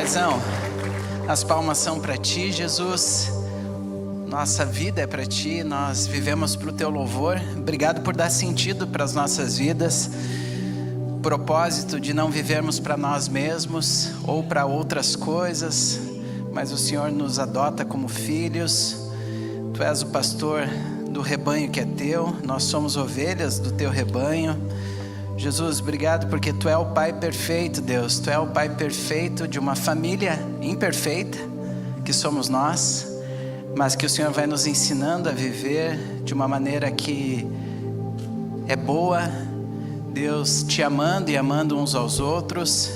Paizão, as palmas são para Ti, Jesus. Nossa vida é para Ti, nós vivemos para o Teu louvor. Obrigado por dar sentido para as nossas vidas. Propósito de não vivermos para nós mesmos ou para outras coisas, mas o Senhor nos adota como filhos. Tu és o pastor do rebanho que é Teu, nós somos ovelhas do Teu rebanho. Jesus, obrigado porque Tu é o Pai perfeito, Deus. Tu é o Pai perfeito de uma família imperfeita, que somos nós, mas que o Senhor vai nos ensinando a viver de uma maneira que é boa, Deus, Te amando e amando uns aos outros.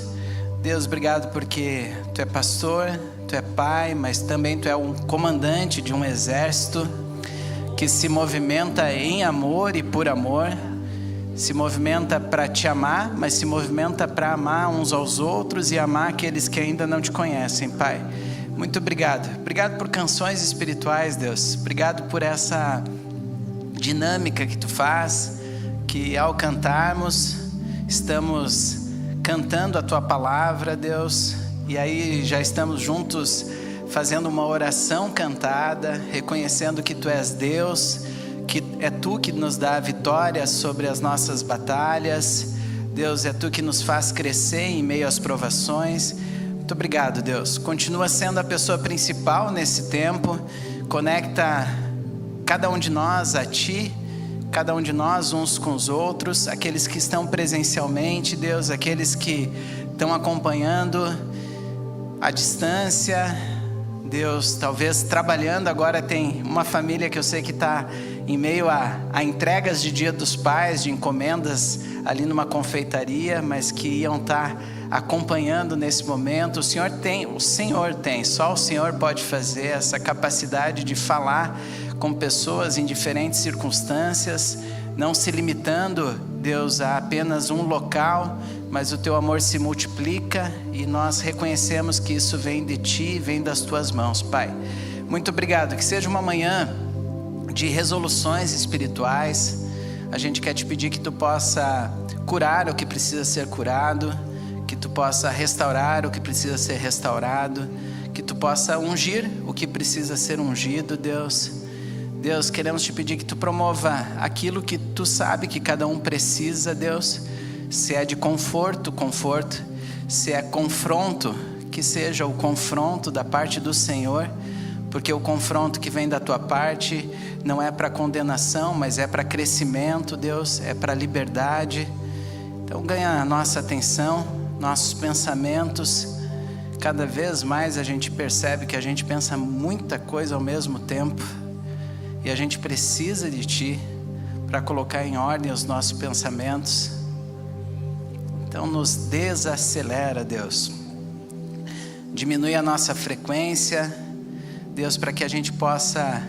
Deus, obrigado porque Tu é pastor, Tu é Pai, mas também Tu é um comandante de um exército que se movimenta em amor e por amor. Se movimenta para Te amar, mas se movimenta para amar uns aos outros e amar aqueles que ainda não Te conhecem, Pai. Muito obrigado. Obrigado por canções espirituais, Deus. Obrigado por essa dinâmica que Tu faz, que ao cantarmos, estamos cantando a Tua palavra, Deus. E aí já estamos juntos fazendo uma oração cantada, reconhecendo que Tu és Deus, que é Tu que nos dá a vitória sobre as nossas batalhas. Deus, é Tu que nos faz crescer em meio às provações. Muito obrigado, Deus. Continua sendo a pessoa principal nesse tempo. Conecta cada um de nós a Ti, cada um de nós uns com os outros, aqueles que estão presencialmente, Deus, aqueles que estão acompanhando à distância. Deus, talvez trabalhando agora, tem uma família que eu sei que está em meio a entregas de Dia dos Pais, de encomendas ali numa confeitaria, mas que iam estar acompanhando nesse momento. Só o Senhor pode fazer essa capacidade de falar com pessoas em diferentes circunstâncias, não se limitando, Deus, a apenas um local, mas o Teu amor se multiplica e nós reconhecemos que isso vem de Ti, vem das Tuas mãos, Pai. Muito obrigado, que seja uma manhã de resoluções espirituais. A gente quer Te pedir que Tu possa curar o que precisa ser curado, que Tu possa restaurar o que precisa ser restaurado, que Tu possa ungir o que precisa ser ungido, Deus. Deus, queremos Te pedir que Tu promova aquilo que Tu sabe que cada um precisa, Deus. Se é de conforto, conforto. Se é confronto, que seja o confronto da parte do Senhor, porque o confronto que vem da Tua parte não é para condenação, mas é para crescimento, Deus, é para liberdade. Então ganha a nossa atenção, nossos pensamentos. Cada vez mais a gente percebe que a gente pensa muita coisa ao mesmo tempo, e a gente precisa de Ti para colocar em ordem os nossos pensamentos. Então nos desacelera, Deus. Diminui a nossa frequência, Deus, para que a gente possa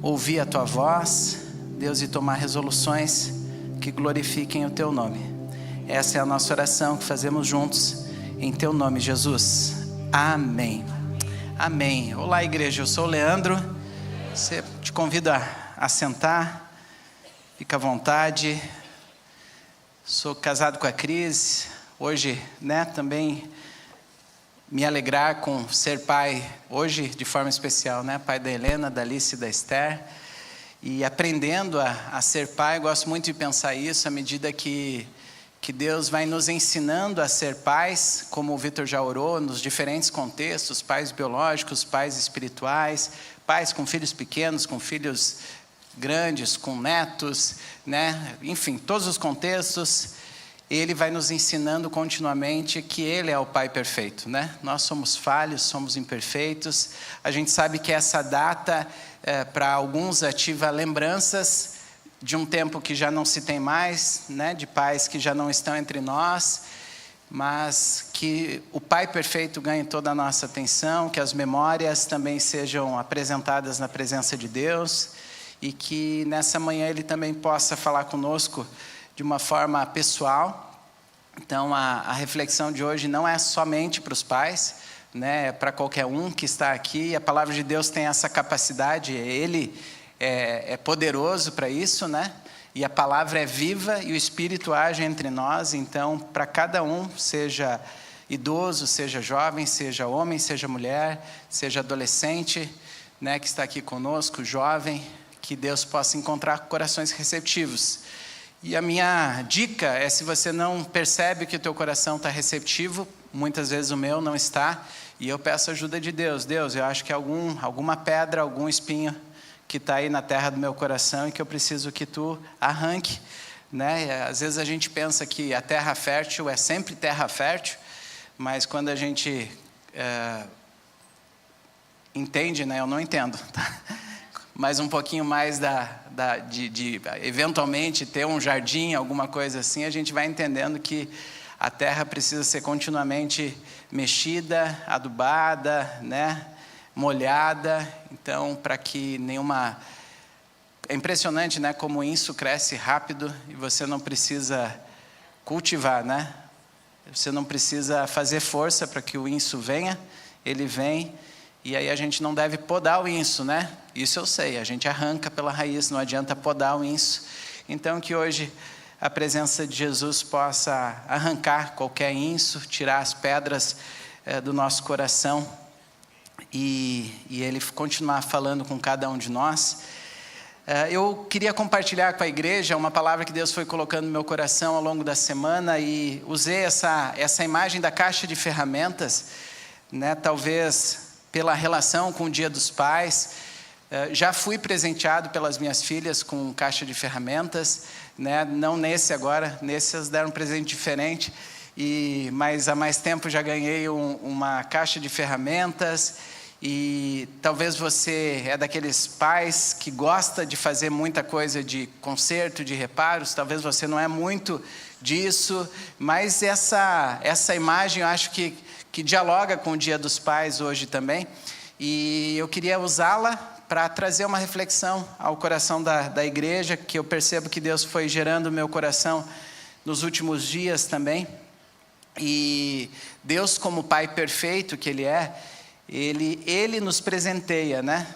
ouvir a Tua voz, Deus, e tomar resoluções que glorifiquem o Teu nome. Essa é a nossa oração que fazemos juntos em Teu nome, Jesus. Amém. Amém. Olá, igreja, eu sou o Leandro. Te convido a sentar, fica à vontade. Sou casado com a Cris. Hoje, também me alegrar com ser pai, hoje de forma especial, pai da Helena, da Alice e da Esther. E aprendendo a ser pai, gosto muito de pensar isso, à medida que Deus vai nos ensinando a ser pais, como o Vitor já orou, nos diferentes contextos, pais biológicos, pais espirituais, pais com filhos pequenos, com filhos grandes, com netos, enfim, todos os contextos. Ele vai nos ensinando continuamente que Ele é o Pai perfeito, Nós somos falhos, somos imperfeitos. A gente sabe que essa data, para alguns, ativa lembranças de um tempo que já não se tem mais, de pais que já não estão entre nós, mas que o Pai perfeito ganhe toda a nossa atenção, que as memórias também sejam apresentadas na presença de Deus, e que nessa manhã Ele também possa falar conosco de uma forma pessoal. Então a reflexão de hoje não é somente para os pais, é para qualquer um que está aqui. A palavra de Deus tem essa capacidade, Ele é poderoso para isso, E a palavra é viva e o Espírito age entre nós. Então, para cada um, seja idoso, seja jovem, seja homem, seja mulher, seja adolescente, né, que está aqui conosco, jovem, que Deus possa encontrar corações receptivos. E a minha dica é, se você não percebe que o teu coração está receptivo, muitas vezes o meu não está, e eu peço ajuda de Deus. Deus, eu acho que alguma pedra, algum espinho que está aí na terra do meu coração e que eu preciso que tu arranque, né? Às vezes a gente pensa que a terra fértil é sempre terra fértil, mas quando a gente entende, né? Eu não entendo, tá? Mas um pouquinho mais de eventualmente ter um jardim, alguma coisa assim, a gente vai entendendo que a terra precisa ser continuamente mexida, adubada, né? Molhada, então para que nenhuma... É impressionante, né, como isso cresce rápido e você não precisa cultivar, né? Você não precisa fazer força para que o inso venha, ele vem, e aí a gente não deve podar o inso, né? Isso eu sei, a gente arranca pela raiz, não adianta podar o inso. Então que hoje a presença de Jesus possa arrancar qualquer inso, tirar as pedras do nosso coração, e Ele continuar falando com cada um de nós. Eu queria compartilhar com a igreja uma palavra que Deus foi colocando no meu coração ao longo da semana, e usei essa imagem da caixa de ferramentas, né? Talvez pela relação com o Dia dos Pais. Já fui presenteado pelas minhas filhas com caixa de ferramentas, né? Não nesse agora, nesse elas deram um presente diferente, mas há mais tempo já ganhei uma caixa de ferramentas. E talvez você é daqueles pais que gosta de fazer muita coisa de conserto, de reparos, talvez você não é muito disso, mas essa imagem eu acho que dialoga com o Dia dos Pais hoje também, e eu queria usá-la para trazer uma reflexão ao coração da igreja, que eu percebo que Deus foi gerando no meu coração nos últimos dias também. E Deus, como Pai perfeito que Ele é, Ele nos presenteia, né?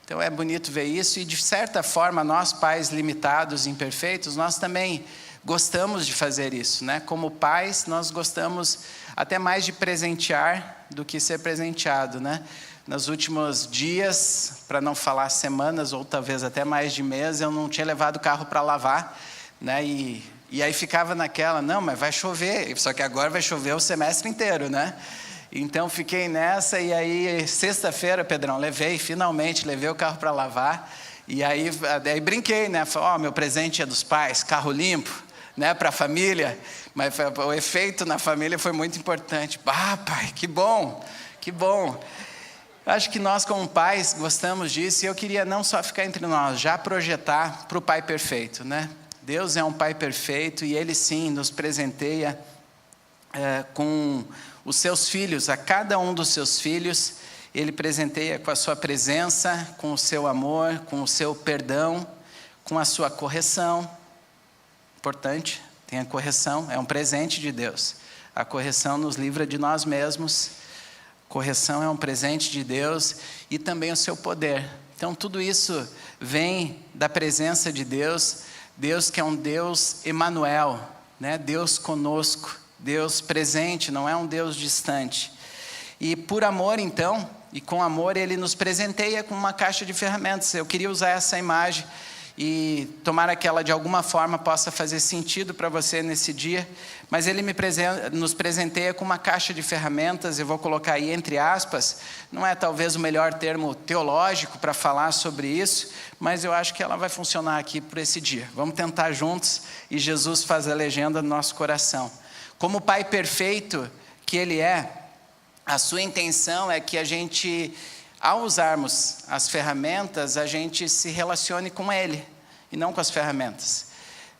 Então é bonito ver isso, e de certa forma nós, pais limitados, imperfeitos, nós também gostamos de fazer isso, né? Como pais, nós gostamos até mais de presentear do que ser presenteado, né? Nos últimos dias, para não falar semanas, ou talvez até mais de meses, eu não tinha levado o carro para lavar, né? E aí ficava naquela, não, mas vai chover, só que agora vai chover o semestre inteiro, né? Então fiquei nessa, e aí sexta-feira, Pedrão, finalmente levei o carro para lavar, e aí brinquei, né? Falei, meu presente é dos pais, carro limpo, né, para a família, mas o efeito na família foi muito importante. Pai, que bom, que bom. Acho que nós como pais gostamos disso, e eu queria não só ficar entre nós, já projetar para o Pai perfeito, né? Deus é um Pai perfeito, e Ele sim nos presenteia com os seus filhos, a cada um dos seus filhos, Ele presenteia com a sua presença, com o seu amor, com o seu perdão, com a sua correção. Importante, tem a correção, é um presente de Deus. A correção nos livra de nós mesmos, correção é um presente de Deus, e também o seu poder. Então tudo isso vem da presença de Deus, Deus que é um Deus Emanuel, né? Deus conosco, Deus presente, não é um Deus distante. E por amor então, e com amor, Ele nos presenteia com uma caixa de ferramentas. Eu queria usar essa imagem, e tomara que ela de alguma forma possa fazer sentido para você nesse dia. Mas Ele nos presenteia com uma caixa de ferramentas, eu vou colocar aí entre aspas, não é talvez o melhor termo teológico para falar sobre isso, mas eu acho que ela vai funcionar aqui por esse dia. Vamos tentar juntos, e Jesus faz a legenda no nosso coração. Como Pai perfeito que Ele é, a sua intenção é que a gente, ao usarmos as ferramentas, a gente se relacione com Ele, e não com as ferramentas,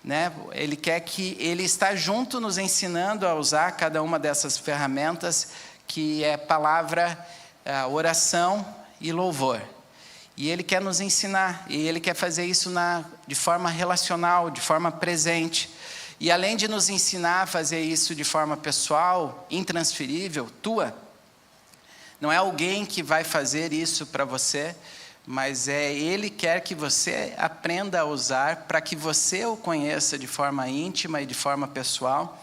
né? Ele quer que Ele está junto nos ensinando a usar cada uma dessas ferramentas, que é palavra, oração e louvor. E Ele quer nos ensinar, e Ele quer fazer isso de forma relacional, de forma presente. E além de nos ensinar a fazer isso de forma pessoal, intransferível, não é alguém que vai fazer isso para você, mas Ele quer que você aprenda a usar para que você o conheça de forma íntima e de forma pessoal.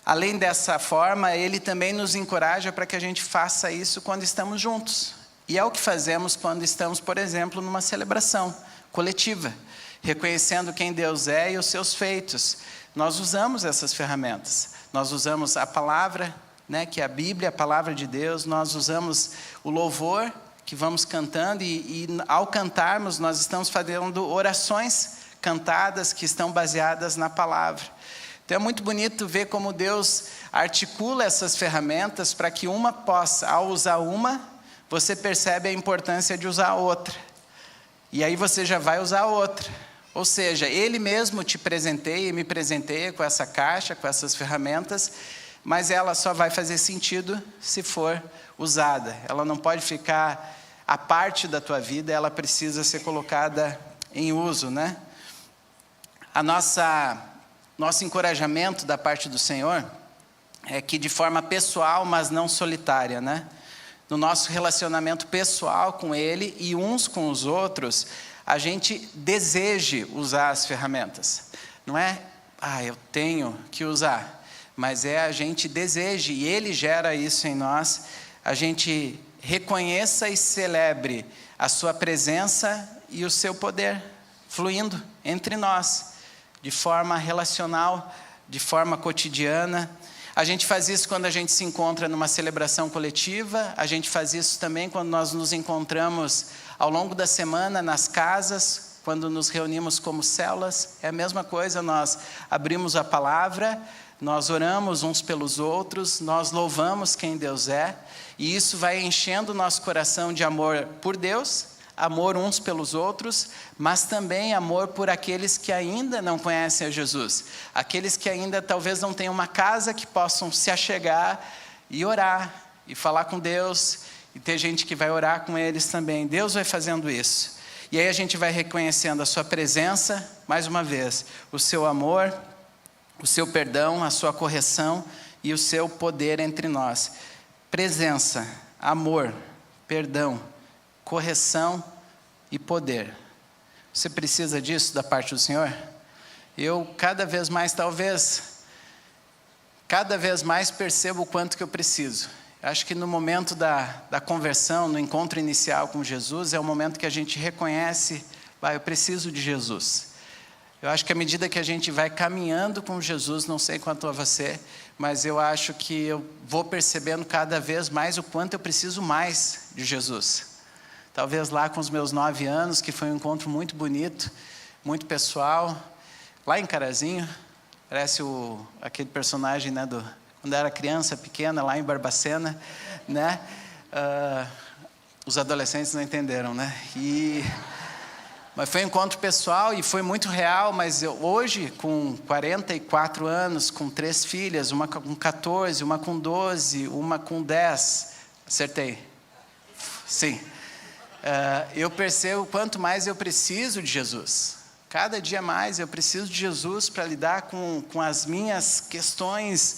Além dessa forma, Ele também nos encoraja para que a gente faça isso quando estamos juntos. E é o que fazemos quando estamos, por exemplo, numa celebração coletiva, reconhecendo quem Deus é e os seus feitos. Nós usamos essas ferramentas. Nós usamos a palavra, que é a Bíblia, a palavra de Deus. Nós usamos o louvor que vamos cantando e ao cantarmos nós estamos fazendo orações cantadas que estão baseadas na palavra. Então é muito bonito ver como Deus articula essas ferramentas para que uma possa, ao usar uma, você percebe a importância de usar a outra. E aí você já vai usar a outra. Ou seja, Ele mesmo te presenteia e me presenteia com essa caixa, com essas ferramentas, mas ela só vai fazer sentido se for usada. Ela não pode ficar à parte da tua vida, ela precisa ser colocada em uso, Nosso encorajamento da parte do Senhor é que de forma pessoal, mas não solitária, No nosso relacionamento pessoal com Ele e uns com os outros, a gente deseje usar as ferramentas. Não é, eu tenho que usar, mas a gente deseje, e Ele gera isso em nós, a gente reconheça e celebre a sua presença e o seu poder fluindo entre nós, de forma relacional, de forma cotidiana. A gente faz isso quando a gente se encontra numa celebração coletiva, a gente faz isso também quando nós nos encontramos ao longo da semana nas casas, quando nos reunimos como células, é a mesma coisa, nós abrimos a palavra, nós oramos uns pelos outros, nós louvamos quem Deus é, e isso vai enchendo o nosso coração de amor por Deus, amor uns pelos outros, mas também amor por aqueles que ainda não conhecem a Jesus, aqueles que ainda talvez não tenham uma casa que possam se achegar e orar, e falar com Deus, e ter gente que vai orar com eles também. Deus vai fazendo isso. E aí a gente vai reconhecendo a sua presença, mais uma vez, o seu amor, o seu perdão, a sua correção e o seu poder entre nós. Presença, amor, perdão, correção e poder. Você precisa disso da parte do Senhor? Eu cada vez mais percebo o quanto que eu preciso. Acho que no momento da conversão, no encontro inicial com Jesus, é o momento que a gente reconhece, eu preciso de Jesus. Eu acho que à medida que a gente vai caminhando com Jesus, não sei quanto a você, mas eu acho que eu vou percebendo cada vez mais o quanto eu preciso mais de Jesus. Talvez lá com os meus 9 anos, que foi um encontro muito bonito, muito pessoal, lá em Carazinho, parece aquele personagem, quando era criança, pequena, lá em Barbacena, os adolescentes não entenderam, Mas foi um encontro pessoal e foi muito real, mas hoje, com 44 anos, com 3 filhas, uma com 14, uma com 12, uma com 10, acertei? Sim. Eu percebo quanto mais eu preciso de Jesus. Cada dia mais eu preciso de Jesus para lidar com as minhas questões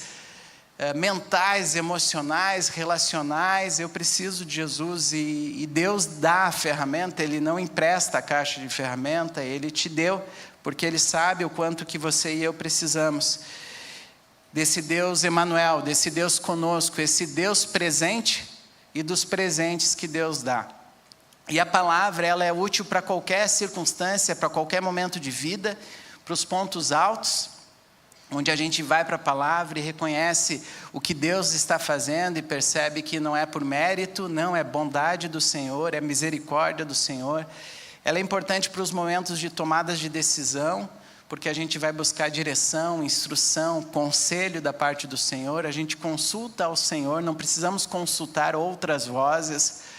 mentais, emocionais, relacionais. Eu preciso de Jesus e Deus dá a ferramenta, Ele não empresta a caixa de ferramenta, Ele te deu, porque Ele sabe o quanto que você e eu precisamos desse Deus Emanuel, desse Deus conosco, esse Deus presente e dos presentes que Deus dá. E a palavra, ela é útil para qualquer circunstância, para qualquer momento de vida, para os pontos altos, onde a gente vai para a palavra e reconhece o que Deus está fazendo e percebe que não é por mérito, não é bondade do Senhor, é misericórdia do Senhor. Ela é importante para os momentos de tomadas de decisão, porque a gente vai buscar direção, instrução, conselho da parte do Senhor. A gente consulta ao Senhor, não precisamos consultar outras vozes,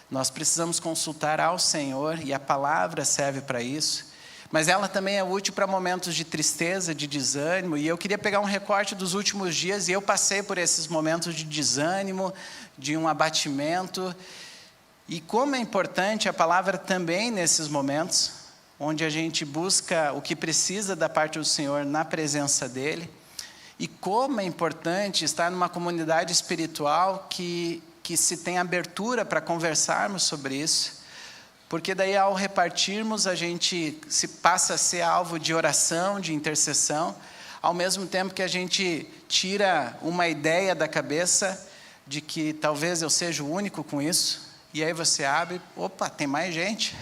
nós precisamos consultar ao Senhor e a palavra serve para isso. Mas ela também é útil para momentos de tristeza, de desânimo. E eu queria pegar um recorte dos últimos dias, e eu passei por esses momentos de desânimo, de um abatimento. E como é importante a palavra também nesses momentos, onde a gente busca o que precisa da parte do Senhor na presença dEle. E como é importante estar numa comunidade espiritual que se tem abertura para conversarmos sobre isso. Porque daí ao repartirmos a gente se passa a ser alvo de oração, de intercessão, ao mesmo tempo que a gente tira uma ideia da cabeça de que talvez eu seja o único com isso, e aí você abre, opa, tem mais gente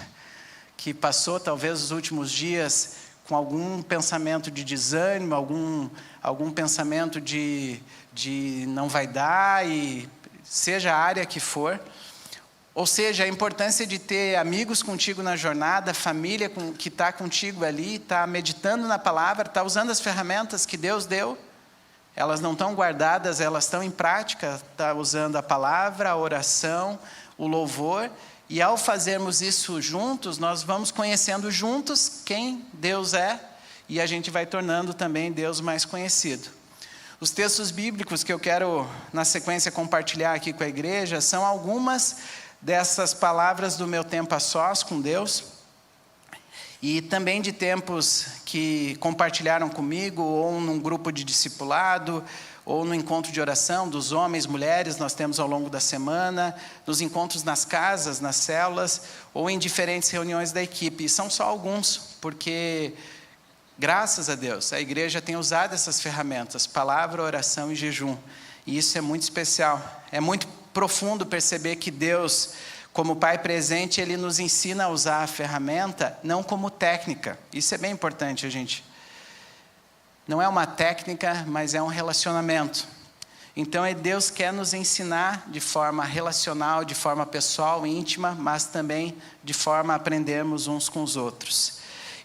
que passou talvez os últimos dias com algum pensamento de desânimo, algum pensamento de não vai dar, e seja a área que for. Ou seja, a importância de ter amigos contigo na jornada, família que está contigo ali, está meditando na palavra, está usando as ferramentas que Deus deu. Elas não estão guardadas, elas estão em prática, está usando a palavra, a oração, o louvor. E ao fazermos isso juntos, nós vamos conhecendo juntos quem Deus é, e a gente vai tornando também Deus mais conhecido. Os textos bíblicos que eu quero, na sequência, compartilhar aqui com a igreja, são algumas dessas palavras do meu tempo a sós com Deus, e também de tempos que compartilharam comigo, ou num grupo de discipulado, ou no encontro de oração dos homens, mulheres, nós temos ao longo da semana, nos encontros nas casas, nas células, ou em diferentes reuniões da equipe. E são só alguns, porque, graças a Deus, a igreja tem usado essas ferramentas, palavra, oração e jejum. E isso é muito especial. É muito profundo perceber que Deus, como Pai presente, Ele nos ensina a usar a ferramenta, não como técnica. Isso é bem importante, gente. Não é uma técnica, mas é um relacionamento. Então, Deus quer nos ensinar de forma relacional, de forma pessoal, íntima, mas também de forma a aprendermos uns com os outros.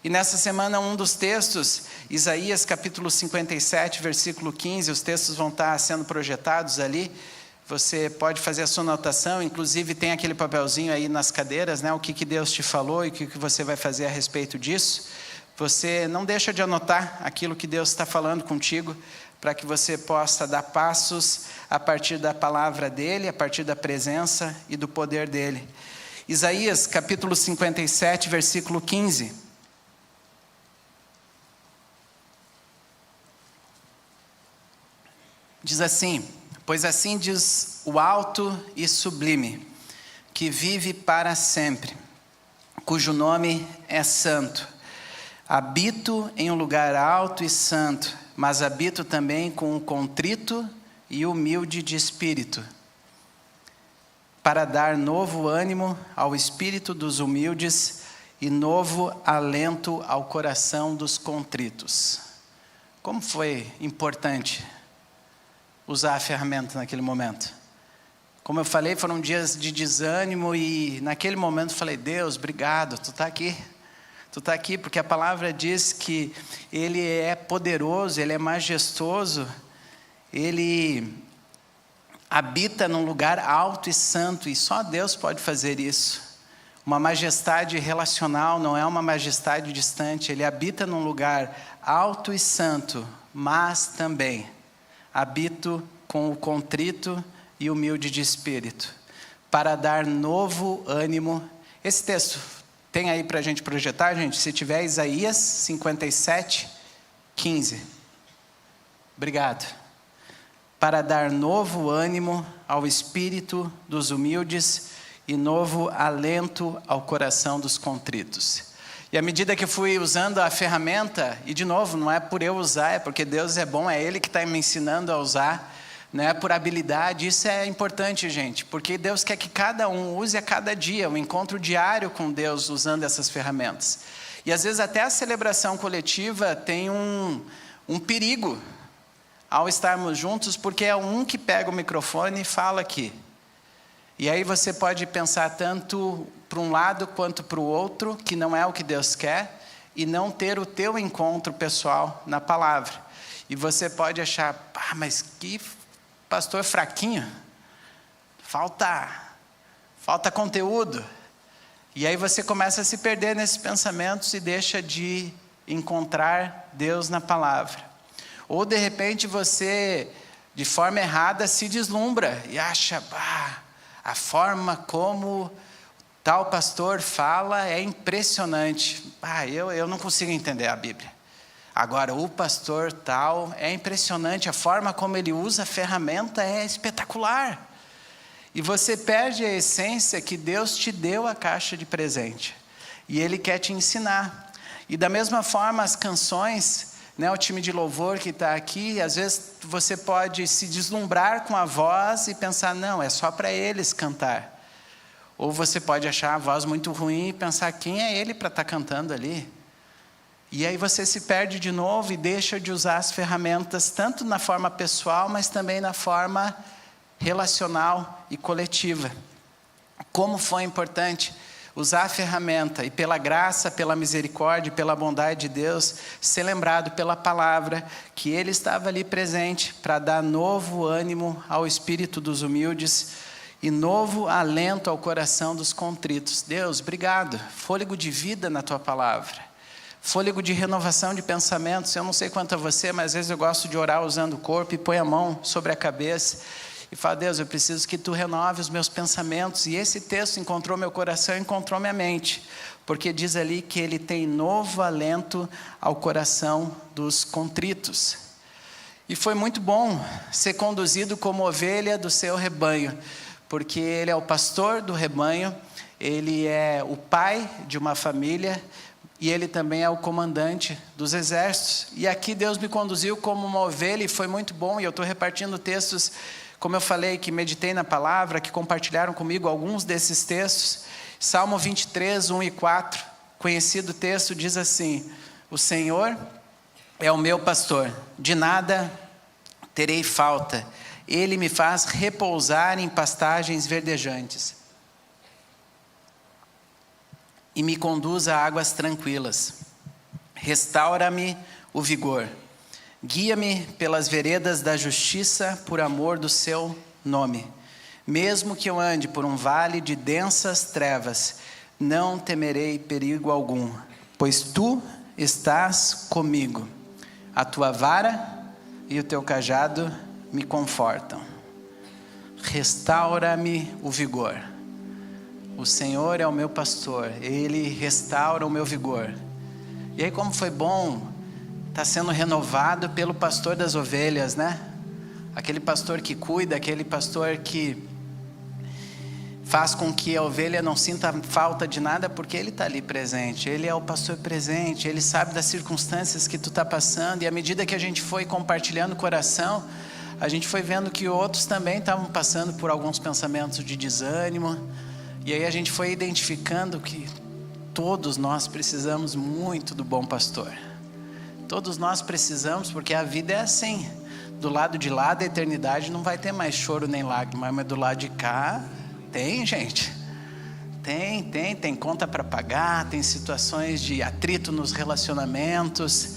E nessa semana, um dos textos, Isaías capítulo 57, versículo 15, os textos vão estar sendo projetados ali. Você pode fazer a sua anotação, inclusive tem aquele papelzinho aí nas cadeiras, né? O que Deus te falou e o que você vai fazer a respeito disso. Você não deixa de anotar aquilo que Deus está falando contigo, para que você possa dar passos a partir da palavra dEle, a partir da presença e do poder dEle. Isaías capítulo 57, versículo 15. Diz assim: pois assim diz o alto e sublime, que vive para sempre, cujo nome é santo. Habito em um lugar alto e santo, mas habito também com o contrito e humilde de espírito, para dar novo ânimo ao espírito dos humildes e novo alento ao coração dos contritos. Como foi importante usar a ferramenta naquele momento? Como eu falei, foram dias de desânimo, e naquele momento falei: Deus, obrigado, Tu está aqui. Tu está aqui porque a palavra diz que Ele é poderoso, Ele é majestoso, Ele habita num lugar alto e santo, e só Deus pode fazer isso. Uma majestade relacional, não é uma majestade distante. Ele habita num lugar alto e santo, mas também habito com o contrito e humilde de espírito, para dar novo ânimo. Esse texto tem aí para a gente projetar, gente? Se tiver, Isaías 57, 15. Obrigado. Para dar novo ânimo ao espírito dos humildes e novo alento ao coração dos contritos. E à medida que eu fui usando a ferramenta, e de novo, não é por eu usar, é porque Deus é bom, é Ele que está me ensinando a usar, não é por habilidade. Isso é importante, gente, porque Deus quer que cada um use a cada dia, um encontro diário com Deus usando essas ferramentas. E às vezes até a celebração coletiva tem um perigo ao estarmos juntos, porque é um que pega o microfone e fala aqui. E aí você pode pensar tanto para um lado quanto para o outro, que não é o que Deus quer, e não ter o teu encontro pessoal na palavra. E você pode achar: mas que pastor fraquinho, falta conteúdo. E aí você começa a se perder nesses pensamentos e deixa de encontrar Deus na palavra. Ou de repente você, de forma errada, se deslumbra e acha: a forma como tal pastor fala é impressionante. Eu não consigo entender a Bíblia. Agora, o pastor tal, é impressionante, a forma como ele usa a ferramenta é espetacular. E você perde a essência que Deus te deu a caixa de presente. E Ele quer te ensinar. E da mesma forma, as canções, né? O time de louvor que está aqui, às vezes você pode se deslumbrar com a voz e pensar, não, é só para eles cantar. Ou você pode achar a voz muito ruim e pensar, quem é ele para estar cantando ali? E aí você se perde de novo e deixa de usar as ferramentas, tanto na forma pessoal, mas também na forma relacional e coletiva. Como foi importante usar a ferramenta e pela graça, pela misericórdia, pela bondade de Deus, ser lembrado pela palavra que Ele estava ali presente para dar novo ânimo ao espírito dos humildes e novo alento ao coração dos contritos. Deus, obrigado. Fôlego de vida na Tua palavra. Fôlego de renovação de pensamentos. Eu não sei quanto a você, mas às vezes eu gosto de orar usando o corpo e põe a mão sobre a cabeça e falo, Deus, eu preciso que Tu renove os meus pensamentos. E esse texto encontrou meu coração, encontrou minha mente, porque diz ali que Ele tem novo alento ao coração dos contritos. E foi muito bom ser conduzido como ovelha do seu rebanho, porque Ele é o pastor do rebanho, Ele é o pai de uma família, e Ele também é o comandante dos exércitos. E aqui Deus me conduziu como uma ovelha e foi muito bom. E eu estou repartindo textos, como eu falei, que meditei na palavra, que compartilharam comigo alguns desses textos. Salmo 23, 1 e 4, conhecido texto, diz assim: o Senhor é o meu pastor, de nada terei falta. Ele me faz repousar em pastagens verdejantes e me conduz a águas tranquilas. Restaura-me o vigor. Guia-me pelas veredas da justiça por amor do seu nome. Mesmo que eu ande por um vale de densas trevas, não temerei perigo algum, pois Tu estás comigo. A Tua vara e o Teu cajado me confortam. Restaura-me o vigor. O Senhor é o meu pastor, Ele restaura o meu vigor. E aí como foi bom estar sendo renovado pelo pastor das ovelhas, né? Aquele pastor que cuida, aquele pastor que faz com que a ovelha não sinta falta de nada, porque Ele está ali presente. Ele é o pastor presente, Ele sabe das circunstâncias que tu está passando. E à medida que a gente foi compartilhando o coração, a gente foi vendo que outros também estavam passando por alguns pensamentos de desânimo. E aí a gente foi identificando que todos nós precisamos muito do bom pastor. Todos nós precisamos, porque a vida é assim. Do lado de lá da eternidade não vai ter mais choro nem lágrima, mas do lado de cá tem, gente. Tem conta para pagar, tem situações de atrito nos relacionamentos.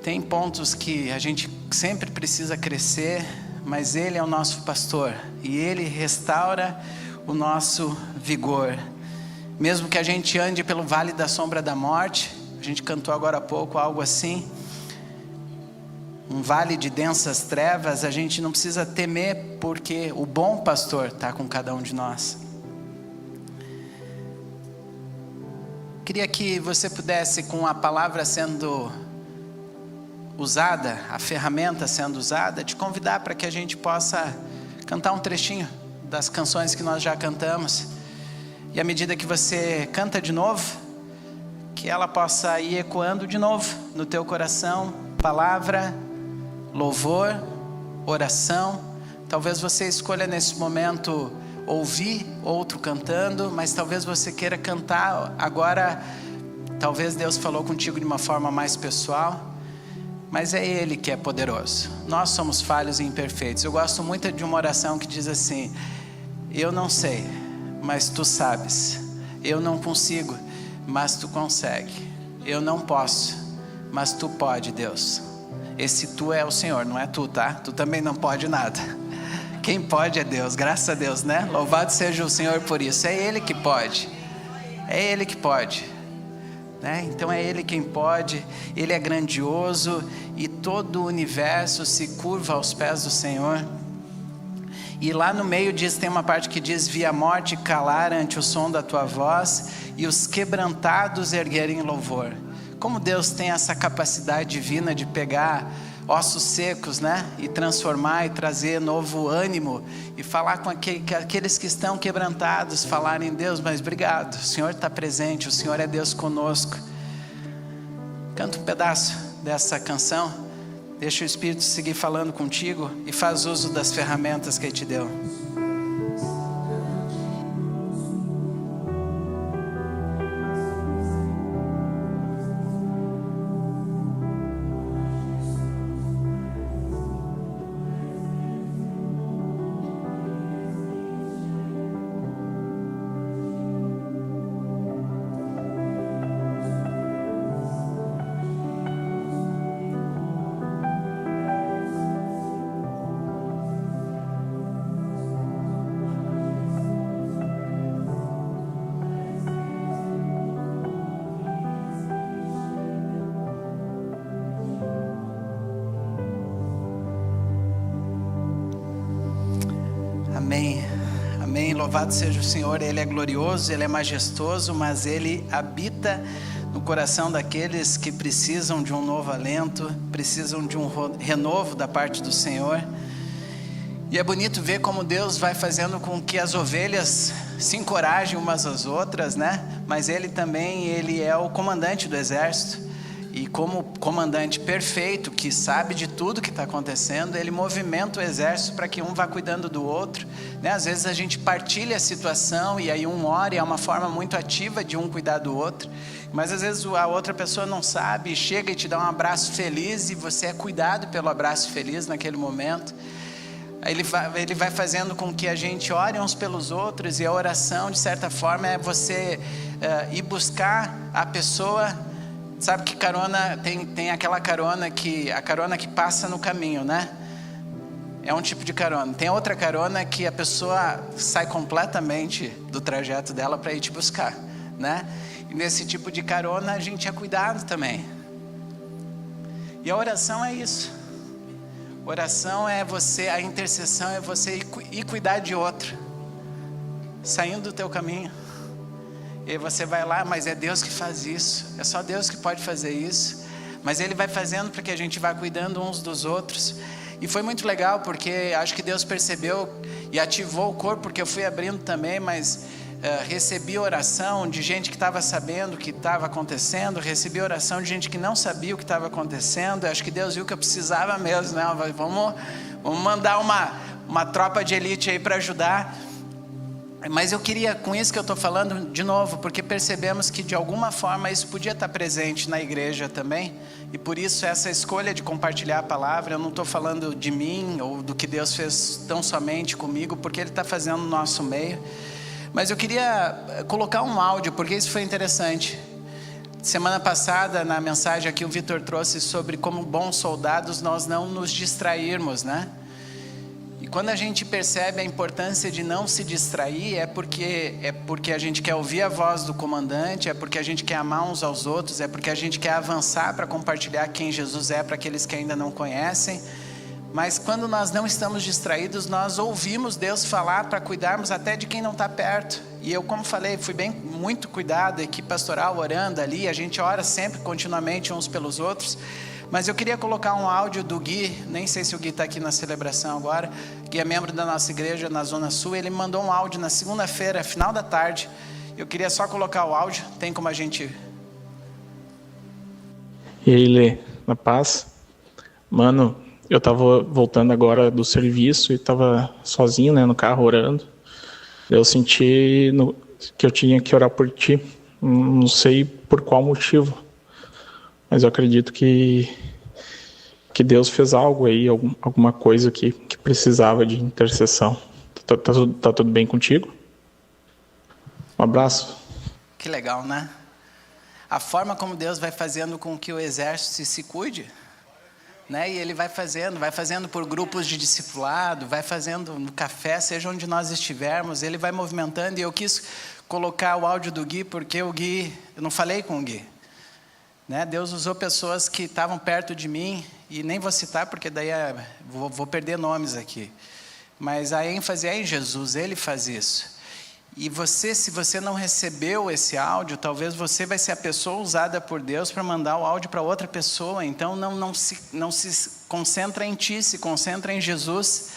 Tem pontos que a gente sempre precisa crescer, mas Ele é o nosso pastor e Ele restaura o nosso vigor. Mesmo que a gente ande pelo vale da sombra da morte, a gente cantou agora há pouco algo assim, um vale de densas trevas, a gente não precisa temer, porque o bom pastor está com cada um de nós. Queria que você pudesse, com a palavra sendo usada, a ferramenta sendo usada, te convidar para que a gente possa cantar um trechinho das canções que nós já cantamos. E à medida que você canta de novo, que ela possa ir ecoando de novo no teu coração, palavra, louvor, oração. Talvez você escolha nesse momento ouvir outro cantando, mas talvez você queira cantar agora. Talvez Deus falou contigo de uma forma mais pessoal, mas é Ele que é poderoso. Nós somos falhos e imperfeitos. Eu gosto muito de uma oração que diz assim: eu não sei, mas Tu sabes. Eu não consigo, mas Tu consegue. Eu não posso, mas Tu pode, Deus. Esse Tu é o Senhor, não é tu, tá? Tu também não pode nada. Quem pode é Deus, graças a Deus, né? Louvado seja o Senhor por isso. É Ele que pode. É Ele que pode, né? Então é Ele quem pode. Ele é grandioso e todo o universo se curva aos pés do Senhor. E lá no meio tem uma parte que diz: vi a morte calar ante o som da Tua voz e os quebrantados erguerem louvor. Como Deus tem essa capacidade divina de pegar ossos secos, né? E transformar e trazer novo ânimo. E falar com aqueles que estão quebrantados, falarem: Deus, mas obrigado, o Senhor está presente, o Senhor é Deus conosco. Canta um pedaço dessa canção, deixa o Espírito seguir falando contigo e faz uso das ferramentas que Ele te deu. Amém, amém, louvado seja o Senhor. Ele é glorioso, Ele é majestoso, mas Ele habita no coração daqueles que precisam de um novo alento, precisam de um renovo da parte do Senhor. E é bonito ver como Deus vai fazendo com que as ovelhas se encorajem umas às outras, né? Mas Ele também, Ele é o comandante do exército. E como comandante perfeito, que sabe de tudo que está acontecendo, Ele movimenta o exército para que um vá cuidando do outro, né? Às vezes a gente partilha a situação e aí um ora, e é uma forma muito ativa de um cuidar do outro. Mas às vezes a outra pessoa não sabe, chega e te dá um abraço feliz e você é cuidado pelo abraço feliz naquele momento. Ele vai fazendo com que a gente ore uns pelos outros, e a oração, de certa forma, é você ir buscar a pessoa. Sabe que carona, tem aquela carona que, a carona que passa no caminho, né? É um tipo de carona. Tem outra carona que a pessoa sai completamente do trajeto dela para ir te buscar, né? E nesse tipo de carona a gente é cuidado também. E a oração é isso. Oração é você, a intercessão é você ir cuidar de outro, saindo do teu caminho. E você vai lá, mas é Deus que faz isso, é só Deus que pode fazer isso. Mas Ele vai fazendo para que a gente vá cuidando uns dos outros. E foi muito legal, porque acho que Deus percebeu e ativou o corpo, porque eu fui abrindo também, mas recebi oração de gente que estava sabendo o que estava acontecendo, recebi oração de gente que não sabia o que estava acontecendo. Acho que Deus viu que eu precisava mesmo, né? Vamos mandar uma tropa de elite aí para ajudar. Mas eu queria, com isso que eu estou falando, de novo, porque percebemos que de alguma forma isso podia estar presente na igreja também, e por isso essa escolha de compartilhar a palavra. Eu não estou falando de mim ou do que Deus fez tão somente comigo, porque Ele está fazendo no nosso meio. Mas eu queria colocar um áudio, porque isso foi interessante. Semana passada, na mensagem aqui, o Vitor trouxe sobre como bons soldados nós não nos distrairmos, né? E quando a gente percebe a importância de não se distrair, é porque a gente quer ouvir a voz do comandante, é porque a gente quer amar uns aos outros, é porque a gente quer avançar para compartilhar quem Jesus é para aqueles que ainda não conhecem. Mas quando nós não estamos distraídos, nós ouvimos Deus falar para cuidarmos até de quem não está perto. E eu, como falei, fui muito cuidado, a equipe pastoral orando ali, a gente ora sempre, continuamente, uns pelos outros. Mas eu queria colocar um áudio do Gui, nem sei se o Gui está aqui na celebração agora. Gui é membro da nossa igreja na Zona Sul, ele me mandou um áudio na segunda-feira, final da tarde. Eu queria só colocar o áudio, tem como a gente... E aí, Lê, na paz? Mano, eu tava voltando agora do serviço e tava sozinho, né, no carro orando. Eu senti que eu tinha que orar por ti, não sei por qual motivo. Mas eu acredito que Deus fez algo aí, alguma coisa que precisava de intercessão. Tá tudo bem contigo? Um abraço. Que legal, né? A forma como Deus vai fazendo com que o exército se cuide, né? E Ele vai fazendo por grupos de discipulado, vai fazendo no café, seja onde nós estivermos, Ele vai movimentando. E eu quis colocar o áudio do Gui, porque o Gui, eu não falei com o Gui. Né? Deus usou pessoas que estavam perto de mim, e nem vou citar porque daí vou perder nomes aqui. Mas a ênfase é em Jesus, Ele faz isso. E você, se você não recebeu esse áudio, talvez você vai ser a pessoa usada por Deus para mandar o áudio para outra pessoa. Então não se concentra em ti, se concentra em Jesus,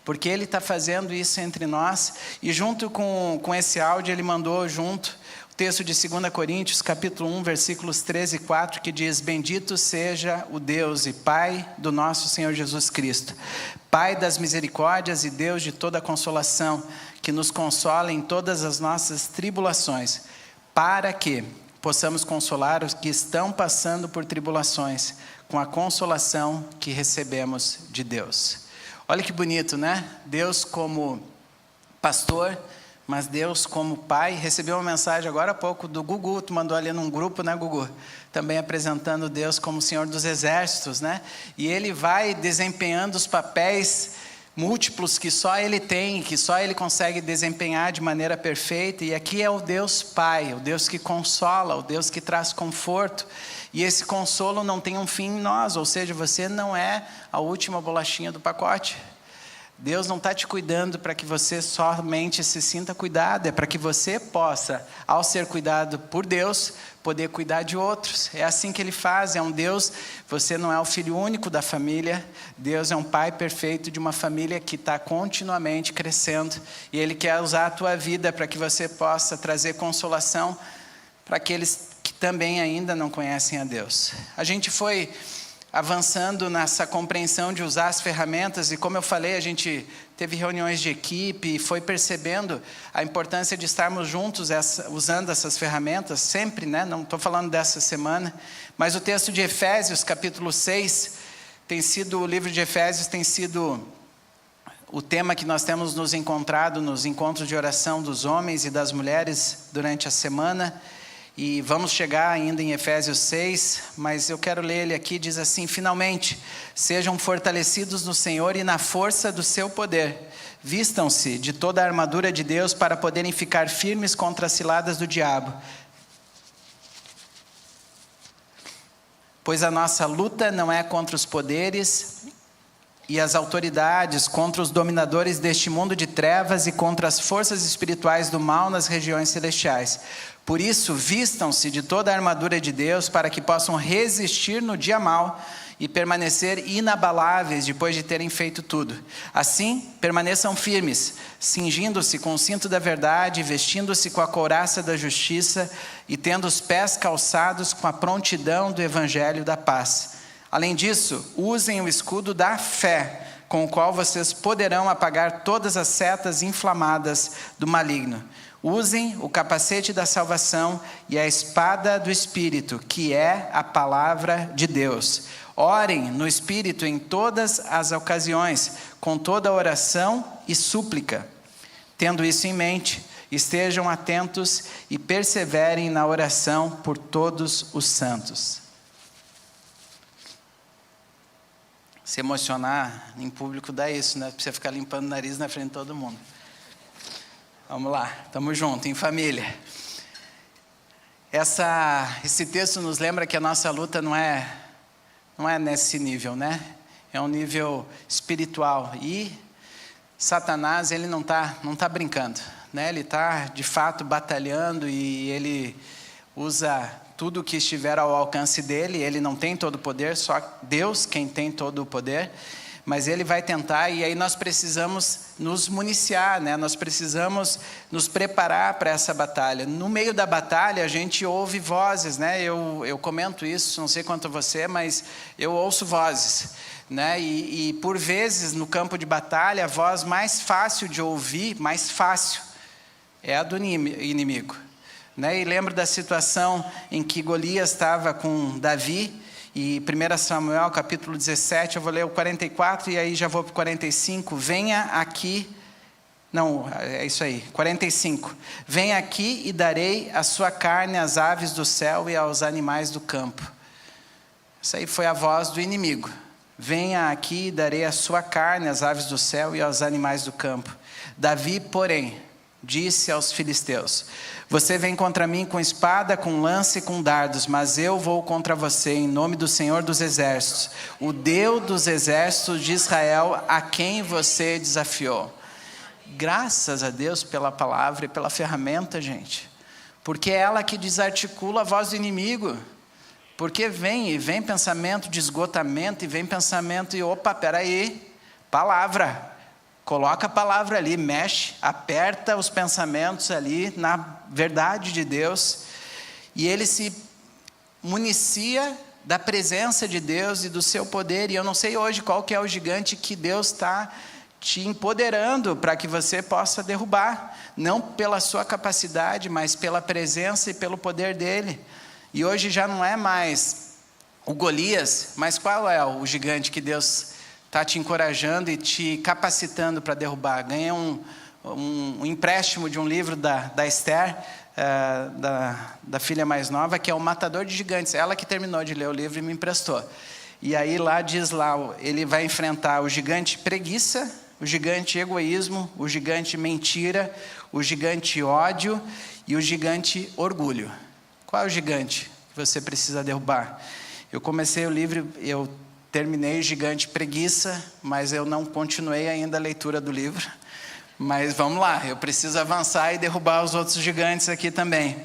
porque Ele está fazendo isso entre nós. E junto com esse áudio, Ele mandou junto texto de 2 Coríntios, capítulo 1, versículos 13 e 4, que diz: Bendito seja o Deus e Pai do nosso Senhor Jesus Cristo, Pai das misericórdias e Deus de toda consolação, que nos consola em todas as nossas tribulações, para que possamos consolar os que estão passando por tribulações, com a consolação que recebemos de Deus. Olha que bonito, né? Deus como pastor, mas Deus como pai. Recebeu uma mensagem agora há pouco do Gugu, tu mandou ali num grupo, né, Gugu? Também apresentando Deus como Senhor dos Exércitos, né? E Ele vai desempenhando os papéis múltiplos que só Ele tem, que só Ele consegue desempenhar de maneira perfeita. E aqui é o Deus Pai, o Deus que consola, o Deus que traz conforto. E esse consolo não tem um fim em nós, ou seja, você não é a última bolachinha do pacote. Deus não está te cuidando para que você somente se sinta cuidado, é para que você possa, ao ser cuidado por Deus, poder cuidar de outros. É assim que Ele faz, é um Deus, você não é o filho único da família, Deus é um pai perfeito de uma família que está continuamente crescendo, e Ele quer usar a tua vida para que você possa trazer consolação para aqueles que também ainda não conhecem a Deus. A gente foi avançando nessa compreensão de usar as ferramentas, e como eu falei, a gente teve reuniões de equipe e foi percebendo a importância de estarmos juntos usando essas ferramentas, sempre, né? Não estou falando dessa semana, mas o texto de Efésios, capítulo 6, o livro de Efésios tem sido o tema que nós temos nos encontrado nos encontros de oração dos homens e das mulheres durante a semana. E vamos chegar ainda em Efésios 6, mas eu quero ler ele aqui, diz assim: Finalmente, sejam fortalecidos no Senhor e na força do seu poder. Vistam-se de toda a armadura de Deus para poderem ficar firmes contra as ciladas do diabo. Pois a nossa luta não é contra os poderes e as autoridades, contra os dominadores deste mundo de trevas e contra as forças espirituais do mal nas regiões celestiais. Por isso, vistam-se de toda a armadura de Deus para que possam resistir no dia mau e permanecer inabaláveis depois de terem feito tudo. Assim, permaneçam firmes, cingindo-se com o cinto da verdade, vestindo-se com a couraça da justiça e tendo os pés calçados com a prontidão do evangelho da paz. Além disso, usem o escudo da fé, com o qual vocês poderão apagar todas as setas inflamadas do maligno. Usem o capacete da salvação e a espada do Espírito, que é a palavra de Deus. Orem no Espírito em todas as ocasiões, com toda oração e súplica. Tendo isso em mente, estejam atentos e perseverem na oração por todos os santos. Se emocionar em público dá isso, né? Pra você ficar limpando o nariz na frente de todo mundo. Vamos lá, estamos juntos, em família. Esse texto nos lembra que a nossa luta não é nesse nível, né? É um nível espiritual. E Satanás, ele não tá brincando, né? Ele está, de fato, batalhando e ele usa tudo que estiver ao alcance dele. Ele não tem todo o poder, só Deus quem tem todo o poder. Mas ele vai tentar, e aí nós precisamos nos municiar, né? Nós precisamos nos preparar para essa batalha. No meio da batalha, a gente ouve vozes, né? Eu comento isso, não sei quanto você, mas eu ouço vozes, né? E por vezes, no campo de batalha, a voz mais fácil de ouvir, mais fácil, é a do inimigo, né? E lembro da situação em que Golias estava com Davi, e 1 Samuel, capítulo 17, eu vou ler o 44 e aí já vou para o 45. Venha aqui, não, é isso aí, 45. Venha aqui e darei a sua carne às aves do céu e aos animais do campo. Essa aí foi a voz do inimigo. Venha aqui e darei a sua carne às aves do céu e aos animais do campo. Davi, porém, disse aos filisteus: você vem contra mim com espada, com lança e com dardos, mas eu vou contra você em nome do Senhor dos Exércitos, o Deus dos exércitos de Israel, a quem você desafiou. Graças a Deus pela palavra e pela ferramenta, gente, porque é ela que desarticula a voz do inimigo. Porque vem pensamento de esgotamento, e vem pensamento e opa, peraí, palavra. coloca a palavra ali, mexe, aperta os pensamentos ali na verdade de Deus, e ele se municia da presença de Deus e do seu poder. E eu não sei hoje qual que é o gigante que Deus está te empoderando para que você possa derrubar, não pela sua capacidade, mas pela presença e pelo poder dele. E hoje já não é mais o Golias, mas qual é o gigante que Deus está te encorajando e te capacitando para derrubar? Ganhei um empréstimo de um livro da Esther, da filha mais nova, que é o Matador de Gigantes. Ela que terminou de ler o livro e me emprestou. E aí lá diz lá, ele vai enfrentar o gigante preguiça, o gigante egoísmo, o gigante mentira, o gigante ódio e o gigante orgulho. Qual é o gigante que você precisa derrubar? Eu comecei o livro, eu terminei o gigante preguiça, mas eu não continuei ainda a leitura do livro. Mas vamos lá, eu preciso avançar e derrubar os outros gigantes aqui também.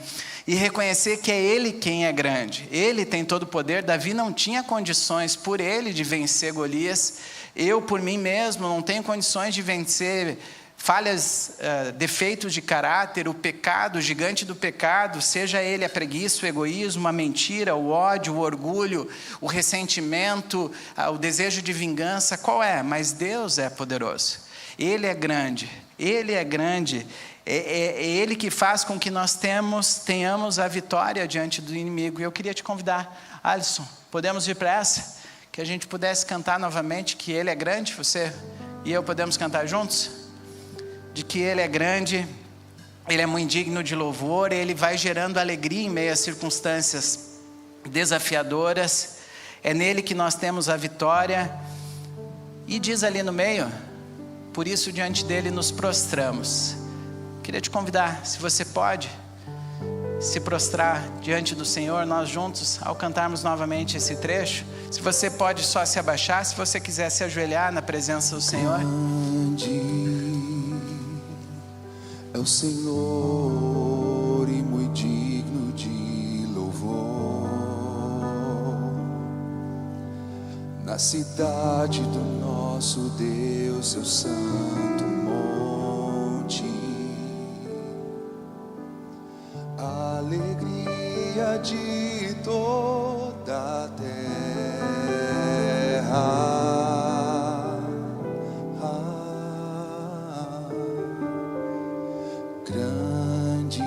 E reconhecer que é Ele quem é grande. Ele tem todo o poder. Davi não tinha condições por ele de vencer Golias. Eu, por mim mesmo, não tenho condições de vencer falhas, defeitos de caráter, o pecado, o gigante do pecado, seja ele a preguiça, o egoísmo, a mentira, o ódio, o orgulho, o ressentimento, o desejo de vingança. Qual é? Mas Deus é poderoso. Ele é grande. Ele é grande. É Ele que faz com que nós tenhamos a vitória diante do inimigo. E eu queria te convidar, Alisson, podemos ir para essa? Que a gente pudesse cantar novamente que Ele é grande. Você e eu podemos cantar juntos? De que Ele é grande, Ele é muito digno de louvor, Ele vai gerando alegria em meio às circunstâncias desafiadoras. É nele que nós temos a vitória. E diz ali no meio, por isso diante dele nos prostramos. Queria te convidar, se você pode, se prostrar diante do Senhor, nós juntos, ao cantarmos novamente esse trecho. Se você pode só se abaixar, se você quiser se ajoelhar na presença do Senhor. Grande é o Senhor e muito digno de louvor. Na cidade do nosso Deus, seu santo monte, a alegria de toda a terra. Grande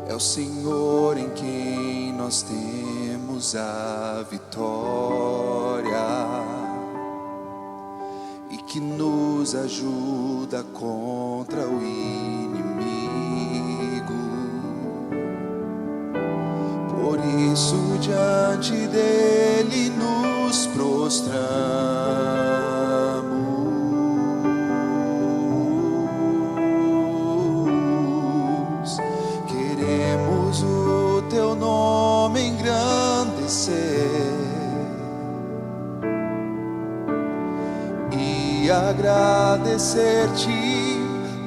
é o Senhor em quem nós temos a vitória e que nos ajuda contra o inimigo. Por isso diante dele nos prostramos. Queremos o teu nome engrandecer e agradecer-te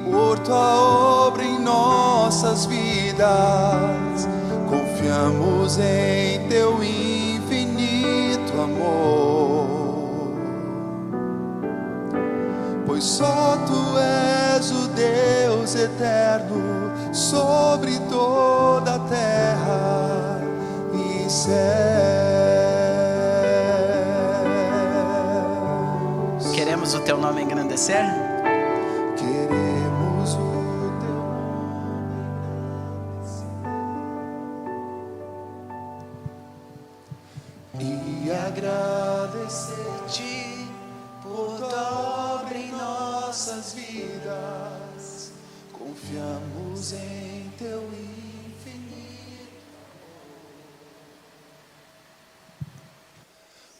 por tua obra em nossas vidas. Confiamos em teu infinito amor, pois só tu és o Deus eterno sobre toda a terra e céus. Queremos o teu nome engrandecer? Queremos o teu nome e agradecer-te por tua obra em nossas vidas. Confiamos em teu infinito,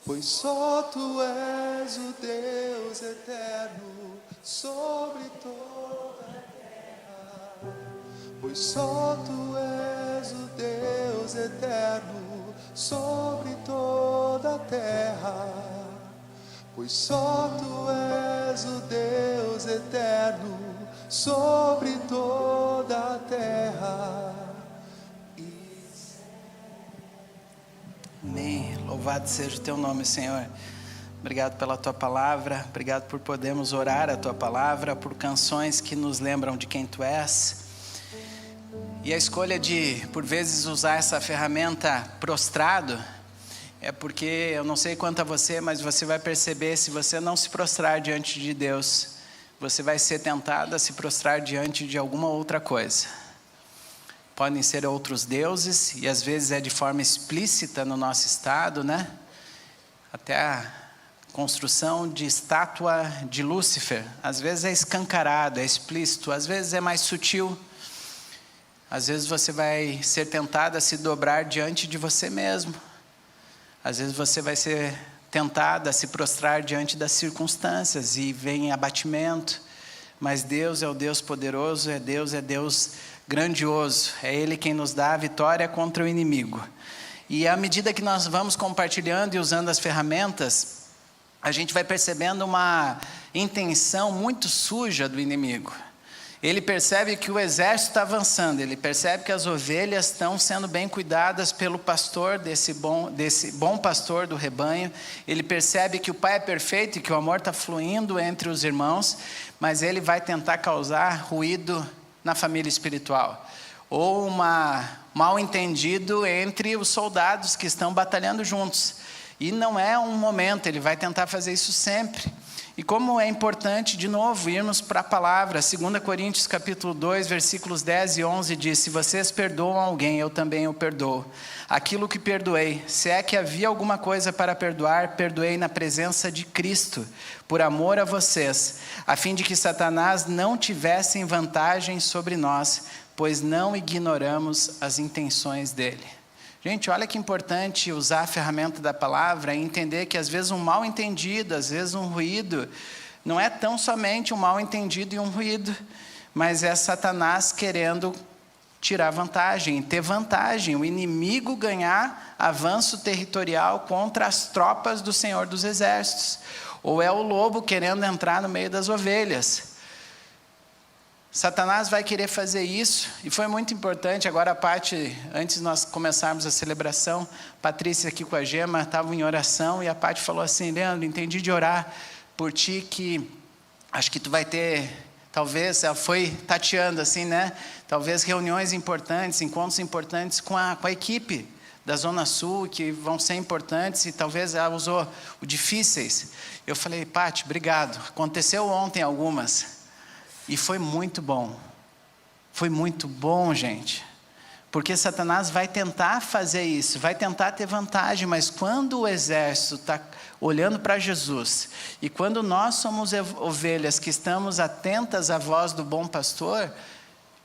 pois só tu és o Deus eterno sobre toda a terra. Pois só tu és o Deus eterno sobre toda a terra. Pois só tu és o Deus eterno sobre toda a terra. Amém. Louvado seja o teu nome, Senhor. Obrigado pela Tua Palavra. Obrigado por podermos orar a Tua Palavra, por canções que nos lembram de quem Tu és. E a escolha de, por vezes, usar essa ferramenta prostrado, é porque, eu não sei quanto a você, mas você vai perceber, se você não se prostrar diante de Deus, você vai ser tentado a se prostrar diante de alguma outra coisa. Podem ser outros deuses, e às vezes é de forma explícita no nosso estado, né? Até a construção de estátua de Lúcifer, às vezes é escancarado, é explícito, às vezes é mais sutil. Às vezes você vai ser tentado a se dobrar diante de você mesmo. Às vezes você vai ser tentado a se prostrar diante das circunstâncias e vem abatimento. Mas Deus é o Deus poderoso, é Deus grandioso. É Ele quem nos dá a vitória contra o inimigo. E à medida que nós vamos compartilhando e usando as ferramentas, a gente vai percebendo uma intenção muito suja do inimigo. Ele percebe que o exército está avançando, ele percebe que as ovelhas estão sendo bem cuidadas pelo pastor, desse bom pastor do rebanho. Ele percebe que o Pai é perfeito e que o amor está fluindo entre os irmãos, mas ele vai tentar causar ruído na família espiritual. Ou mal entendido entre os soldados que estão batalhando juntos. E não é um momento, ele vai tentar fazer isso sempre. E como é importante, de novo, irmos para a palavra. 2 Coríntios capítulo 2, versículos 10 e 11 diz: se vocês perdoam alguém, eu também o perdoo. Aquilo que perdoei, se é que havia alguma coisa para perdoar, perdoei na presença de Cristo, por amor a vocês, a fim de que Satanás não tivesse vantagem sobre nós, pois não ignoramos as intenções dele. Gente, olha que importante usar a ferramenta da palavra e entender que às vezes um mal entendido, às vezes um ruído, não é tão somente um mal entendido e um ruído, mas é Satanás querendo tirar vantagem, ter vantagem, o inimigo ganhar avanço territorial contra as tropas do Senhor dos Exércitos. Ou é o lobo querendo entrar no meio das ovelhas. Satanás vai querer fazer isso, e foi muito importante. Agora a Paty, antes de nós começarmos a celebração, Patrícia aqui com a Gema, estavam em oração, e a Paty falou assim: Leandro, entendi de orar por ti, que acho que tu vai ter, talvez, ela foi tateando assim, né? Talvez reuniões importantes, encontros importantes com a equipe da Zona Sul, que vão ser importantes, e talvez ela usou o difíceis. Eu falei: Paty, obrigado, aconteceu ontem algumas. E foi muito bom, gente, porque Satanás vai tentar fazer isso, vai tentar ter vantagem, mas quando o exército está olhando para Jesus, e quando nós somos ovelhas que estamos atentas à voz do bom pastor,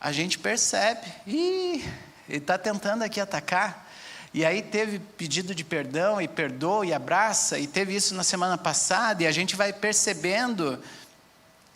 a gente percebe, ele está tentando aqui atacar. E aí teve pedido de perdão, e perdoa, e abraça, e teve isso na semana passada, e a gente vai percebendo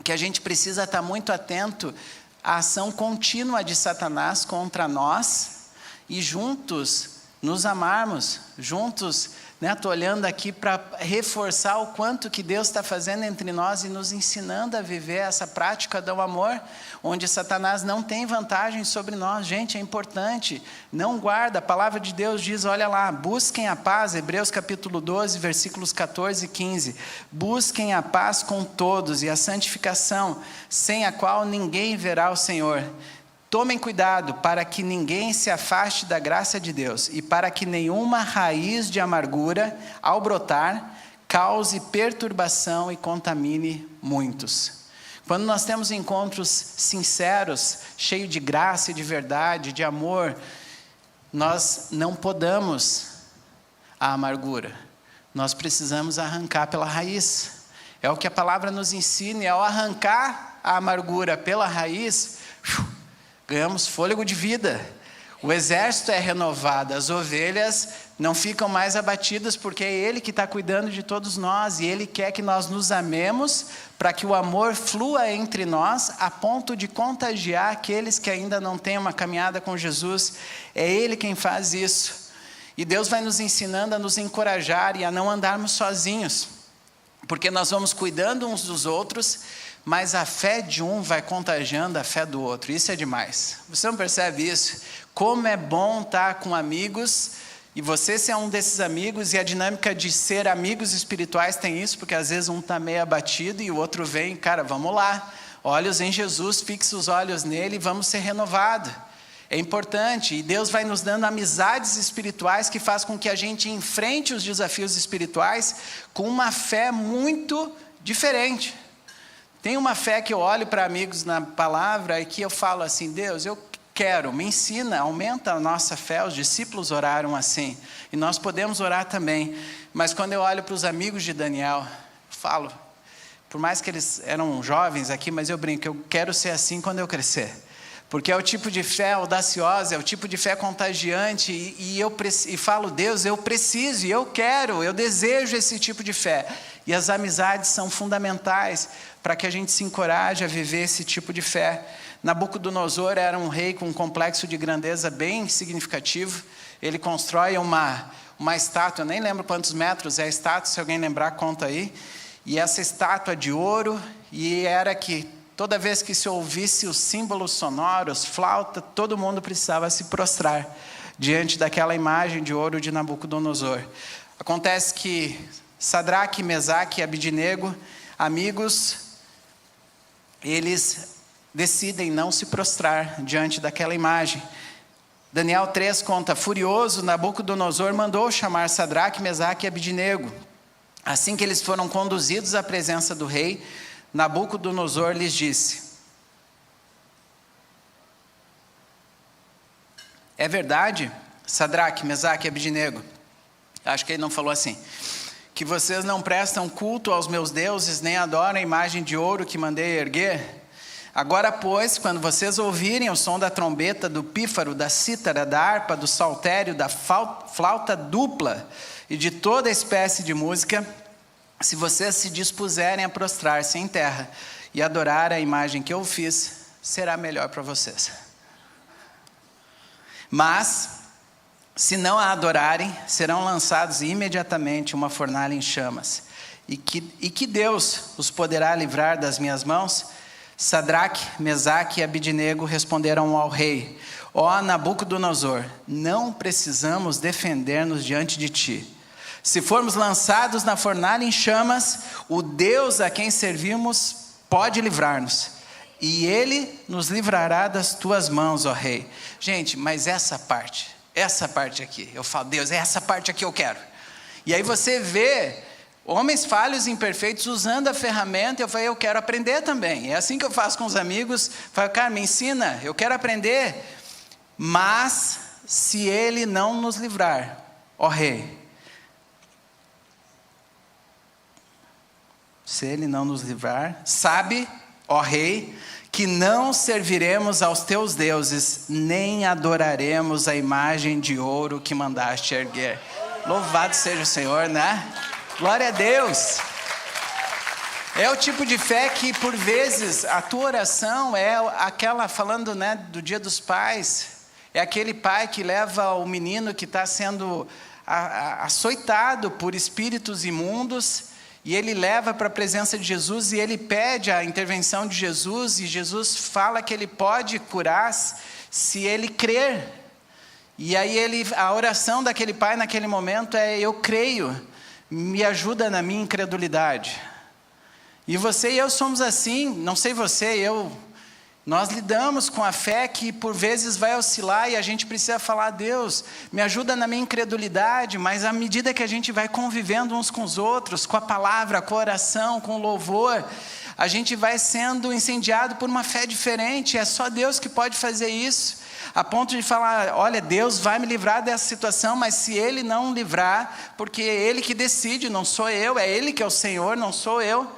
que a gente precisa estar muito atento à ação contínua de Satanás contra nós, e juntos nos amarmos, juntos, né? Estou olhando aqui para reforçar o quanto que Deus está fazendo entre nós e nos ensinando a viver essa prática do amor, onde Satanás não tem vantagem sobre nós. Gente, é importante, não guarda. A palavra de Deus diz, olha lá, busquem a paz, Hebreus capítulo 12, versículos 14 e 15. Busquem a paz com todos e a santificação, sem a qual ninguém verá o Senhor. Tomem cuidado para que ninguém se afaste da graça de Deus e para que nenhuma raiz de amargura, ao brotar, cause perturbação e contamine muitos. Quando nós temos encontros sinceros, cheios de graça e de verdade, de amor, nós não podamos a amargura. Nós precisamos arrancar pela raiz. É o que a palavra nos ensina, e ao arrancar a amargura pela raiz, ganhamos fôlego de vida. O exército é renovado, as ovelhas não ficam mais abatidas, porque é Ele que está cuidando de todos nós, e Ele quer que nós nos amemos, para que o amor flua entre nós, a ponto de contagiar aqueles que ainda não têm uma caminhada com Jesus. É Ele quem faz isso, e Deus vai nos ensinando a nos encorajar e a não andarmos sozinhos, porque nós vamos cuidando uns dos outros, mas a fé de um vai contagiando a fé do outro. Isso é demais. Você não percebe isso? Como é bom estar com amigos E você, se é um desses amigos, e a dinâmica de ser amigos espirituais tem isso, porque às vezes um está meio abatido e o outro vem, cara, vamos lá, olhos em Jesus, fixa os olhos nele e vamos ser renovados. É importante, e Deus vai nos dando amizades espirituais que faz com que a gente enfrente os desafios espirituais com uma fé muito diferente. Tem uma fé que eu olho para amigos na palavra e que eu falo assim, Deus, eu quero, me ensina, aumenta a nossa fé. Os discípulos oraram assim, e nós podemos orar também. Mas quando eu olho para os amigos de Daniel, eu falo, por mais que eles eram jovens aqui, mas eu brinco, eu quero ser assim quando eu crescer. Porque é o tipo de fé audaciosa, é o tipo de fé contagiante, e falo, Deus, eu preciso, e eu quero, eu desejo esse tipo de fé. E as amizades são fundamentais para que a gente se encoraje a viver esse tipo de fé. Nabucodonosor era um rei com um complexo de grandeza bem significativo. Ele constrói uma estátua, eu nem lembro quantos metros é a estátua, se alguém lembrar, conta aí. E essa estátua de ouro, e era que toda vez que se ouvisse os símbolos sonoros, flauta, todo mundo precisava se prostrar diante daquela imagem de ouro de Nabucodonosor. Acontece que Sadraque, Mesaque e Abidnego, amigos, eles decidem não se prostrar diante daquela imagem. Daniel 3 conta, furioso, Nabucodonosor mandou chamar Sadraque, Mesaque e Abidnego. Assim que eles foram conduzidos à presença do rei, Nabucodonosor lhes disse, é verdade, Sadraque, Mesaque e Abidnego, acho que ele não falou assim, que vocês não prestam culto aos meus deuses, nem adoram a imagem de ouro que mandei erguer? Agora, pois, quando vocês ouvirem o som da trombeta, do pífaro, da cítara, da harpa, do saltério, da flauta dupla e de toda espécie de música, se vocês se dispuserem a prostrar-se em terra e adorar a imagem que eu fiz, será melhor para vocês. Mas, se não a adorarem, serão lançados imediatamente uma fornalha em chamas. E que Deus os poderá livrar das minhas mãos? Sadraque, Mesaque e Abidnego responderam ao rei, ó Nabucodonosor, não precisamos defender-nos diante de ti. Se formos lançados na fornalha em chamas, o Deus a quem servimos pode livrar-nos. E ele nos livrará das tuas mãos, ó rei. Gente, mas essa parte aqui, eu falo, Deus, é essa parte aqui eu quero. E aí você vê homens falhos e imperfeitos usando a ferramenta, eu falei, eu quero aprender também. É assim que eu faço com os amigos, falo, cara, me ensina, eu quero aprender. Mas, se ele não nos livrar, ó rei, se ele não nos livrar, sabe, ó rei, que não serviremos aos teus deuses, nem adoraremos a imagem de ouro que mandaste erguer. Louvado seja o Senhor, né? Glória a Deus. É o tipo de fé que, por vezes, a tua oração é aquela, falando, né, do Dia dos Pais, é aquele pai que leva o menino que está sendo açoitado por espíritos imundos, e ele leva para a presença de Jesus, e ele pede a intervenção de Jesus, e Jesus fala que ele pode curar se ele crer. E aí a oração daquele pai naquele momento é, eu creio, me ajuda na minha incredulidade. E você e eu somos assim, não sei você, nós lidamos com a fé que por vezes vai oscilar e a gente precisa falar, Deus, me ajuda na minha incredulidade, mas à medida que a gente vai convivendo uns com os outros, com a palavra, com a oração, com o louvor, a gente vai sendo incendiado por uma fé diferente, é só Deus que pode fazer isso, a ponto de falar, olha, Deus vai me livrar dessa situação, mas se Ele não livrar, porque é Ele que decide, não sou eu, é Ele que é o Senhor, não sou eu.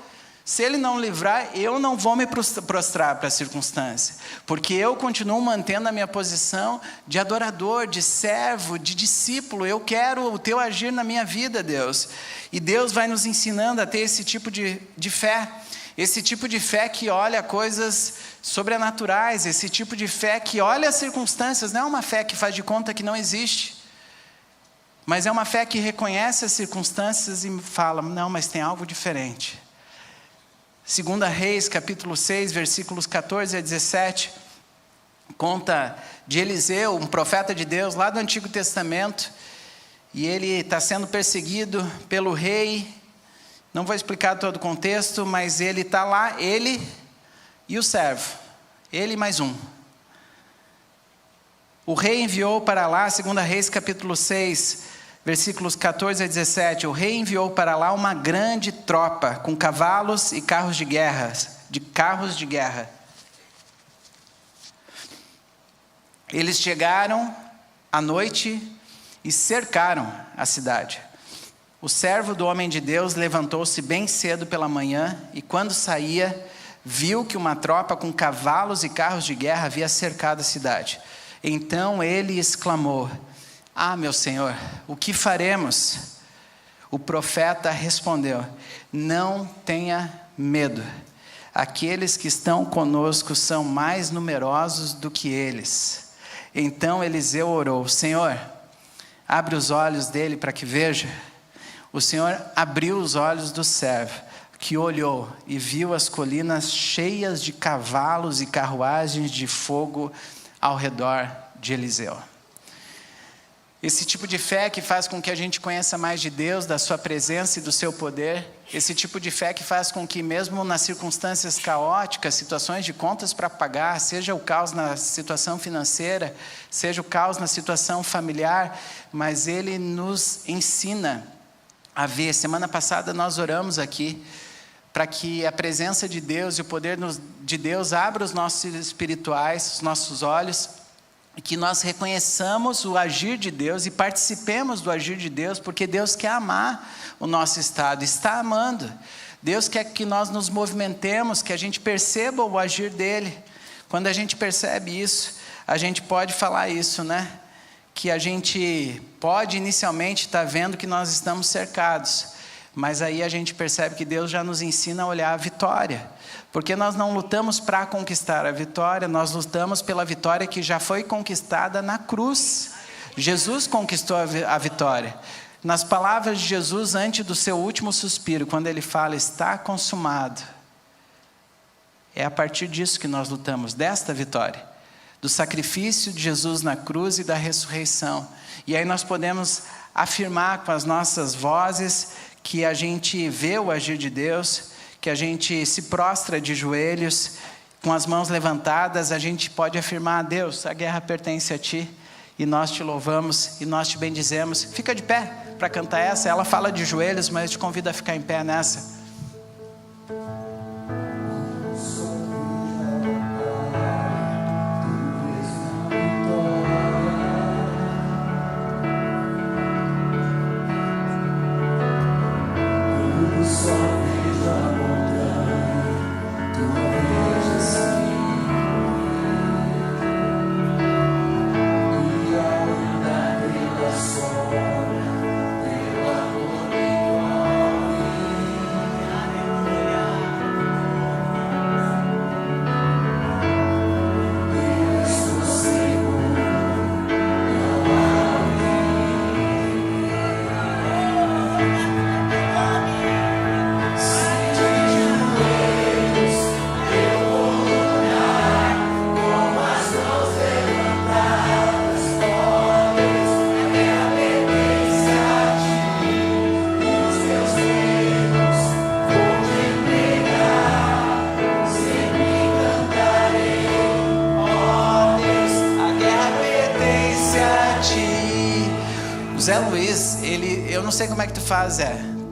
Se Ele não livrar, eu não vou me prostrar para a circunstância, porque eu continuo mantendo a minha posição de adorador, de servo, de discípulo. Eu quero o teu agir na minha vida, Deus. E Deus vai nos ensinando a ter esse tipo de fé, esse tipo de fé que olha coisas sobrenaturais, esse tipo de fé que olha as circunstâncias. Não é uma fé que faz de conta que não existe, mas é uma fé que reconhece as circunstâncias e fala, não, mas tem algo diferente. 2 Reis, capítulo 6, versículos 14 a 17, conta de Eliseu, um profeta de Deus lá do Antigo Testamento, e ele está sendo perseguido pelo rei. Não vou explicar todo o contexto, mas ele está lá, ele e o servo, ele mais um. O rei enviou para lá, 2 Reis capítulo 6, versículos 14 a 17, o rei enviou para lá uma grande tropa, com cavalos e carros de guerra. Eles chegaram à noite e cercaram a cidade. O servo do homem de Deus levantou-se bem cedo pela manhã e quando saía, viu que uma tropa com cavalos e carros de guerra havia cercado a cidade. Então ele exclamou: "Ah, meu senhor, o que faremos?" O profeta respondeu: "Não tenha medo. Aqueles que estão conosco são mais numerosos do que eles." Então Eliseu orou: "Senhor, abre os olhos dele para que veja." O Senhor abriu os olhos do servo, que olhou e viu as colinas cheias de cavalos e carruagens de fogo ao redor de Eliseu. Esse tipo de fé que faz com que a gente conheça mais de Deus, da sua presença e do seu poder. Esse tipo de fé que faz com que mesmo nas circunstâncias caóticas, situações de contas para pagar, seja o caos na situação financeira, seja o caos na situação familiar, mas ele nos ensina a ver. Semana passada nós oramos aqui para que a presença de Deus e o poder de Deus abra os nossos espirituais, os nossos olhos, e que nós reconheçamos o agir de Deus e participemos do agir de Deus, porque Deus quer amar o nosso estado, está amando. Deus quer que nós nos movimentemos, que a gente perceba o agir dele. Quando a gente percebe isso, a gente pode falar isso, né? Que a gente pode inicialmente estar vendo que nós estamos cercados, mas aí a gente percebe que Deus já nos ensina a olhar a vitória. Porque nós não lutamos para conquistar a vitória, nós lutamos pela vitória que já foi conquistada na cruz. Jesus conquistou a vitória. Nas palavras de Jesus, antes do seu último suspiro, quando ele fala, está consumado, é a partir disso que nós lutamos, desta vitória, do sacrifício de Jesus na cruz e da ressurreição. E aí nós podemos afirmar com as nossas vozes que a gente vê o agir de Deus, que a gente se prostra de joelhos, com as mãos levantadas, a gente pode afirmar: Deus, a guerra pertence a Ti, e nós Te louvamos, e nós Te bendizemos. Fica de pé para cantar essa. Ela fala de joelhos, mas eu te convido a ficar em pé nessa. Zé Luiz, eu não sei como é que tu faz,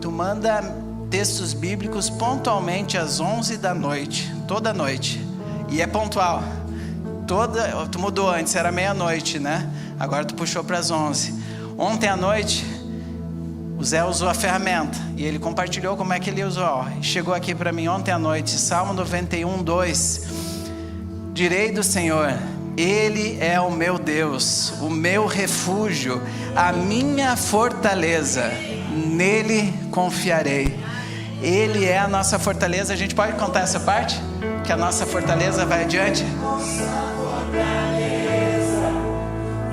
tu manda textos bíblicos pontualmente às 11 da noite, toda noite, e é pontual. Tu mudou, antes era meia-noite, né? Agora tu puxou para as 11. Ontem à noite, o Zé usou a ferramenta, e ele compartilhou como é que ele usou. Chegou aqui para mim ontem à noite, Salmo 91, 2. Direi do Senhor: Ele é o meu Deus, o meu refúgio, a minha fortaleza, nele confiarei. Ele é a nossa fortaleza. A gente pode contar essa parte? Que a nossa fortaleza vai adiante? Nossa fortaleza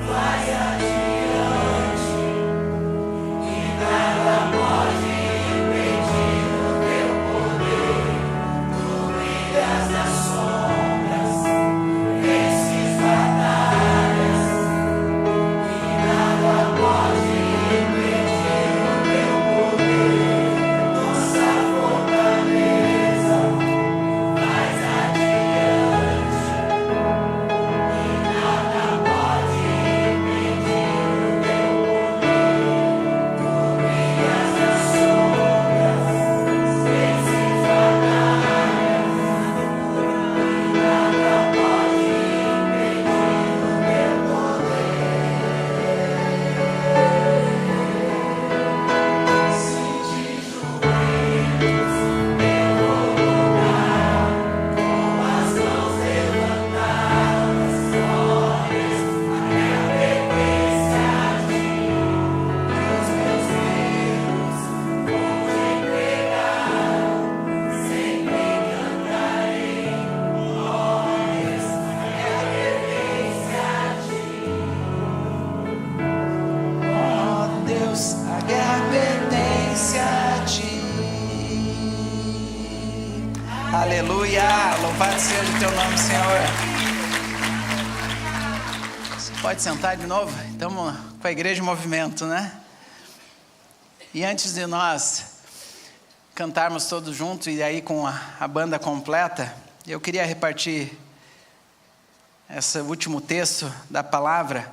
vai adiante, e nada pode impedir o teu poder. Tu brilhas nas sombras, vences batalhas, e nada pode impedir. Aleluia! Louvado seja o teu nome, Senhor. Você pode sentar de novo? Estamos com a igreja em movimento, né? E antes de nós cantarmos todos juntos e aí com a banda completa, eu queria repartir esse último texto da palavra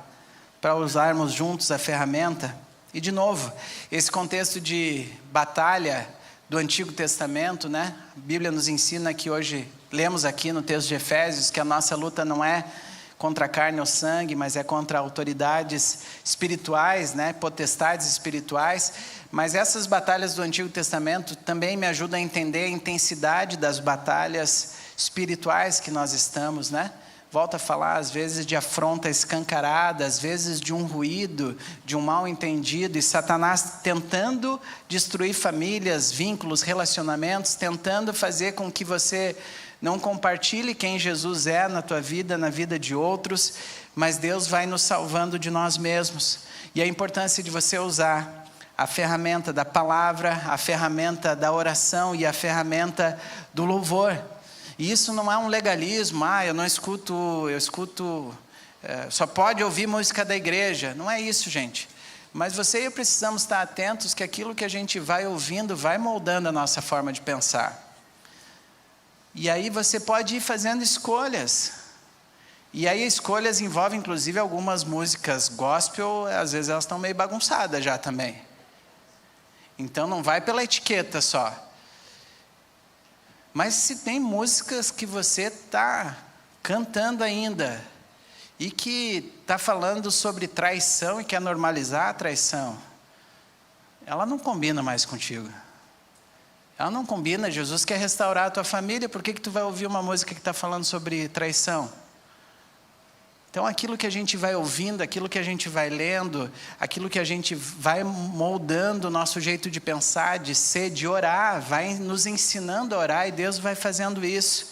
para usarmos juntos a ferramenta. E de novo, esse contexto de batalha do Antigo Testamento, né? A Bíblia nos ensina que hoje, lemos aqui no texto de Efésios, que a nossa luta não é contra a carne ou sangue, mas é contra autoridades espirituais, né? Potestades espirituais. Mas essas batalhas do Antigo Testamento também me ajudam a entender a intensidade das batalhas espirituais que nós estamos, né? Volto a falar, às vezes, de afronta escancarada, às vezes de um ruído, de um mal entendido, e Satanás tentando destruir famílias, vínculos, relacionamentos, tentando fazer com que você não compartilhe quem Jesus é na tua vida, na vida de outros, mas Deus vai nos salvando de nós mesmos. E a importância de você usar a ferramenta da palavra, a ferramenta da oração e a ferramenta do louvor. E isso não é um legalismo, eu escuto, só pode ouvir música da igreja. Não é isso, gente. Mas você e eu precisamos estar atentos que aquilo que a gente vai ouvindo vai moldando a nossa forma de pensar. E aí você pode ir fazendo escolhas. E aí escolhas envolvem inclusive algumas músicas gospel, às vezes elas estão meio bagunçadas já também. Então não vai pela etiqueta só. Mas se tem músicas que você está cantando ainda e que está falando sobre traição e quer normalizar a traição, ela não combina mais contigo. Ela não combina. Jesus quer restaurar a tua família, por que tu vai ouvir uma música que está falando sobre traição? Então aquilo que a gente vai ouvindo, aquilo que a gente vai lendo, aquilo que a gente vai moldando o nosso jeito de pensar, de ser, de orar, vai nos ensinando a orar e Deus vai fazendo isso.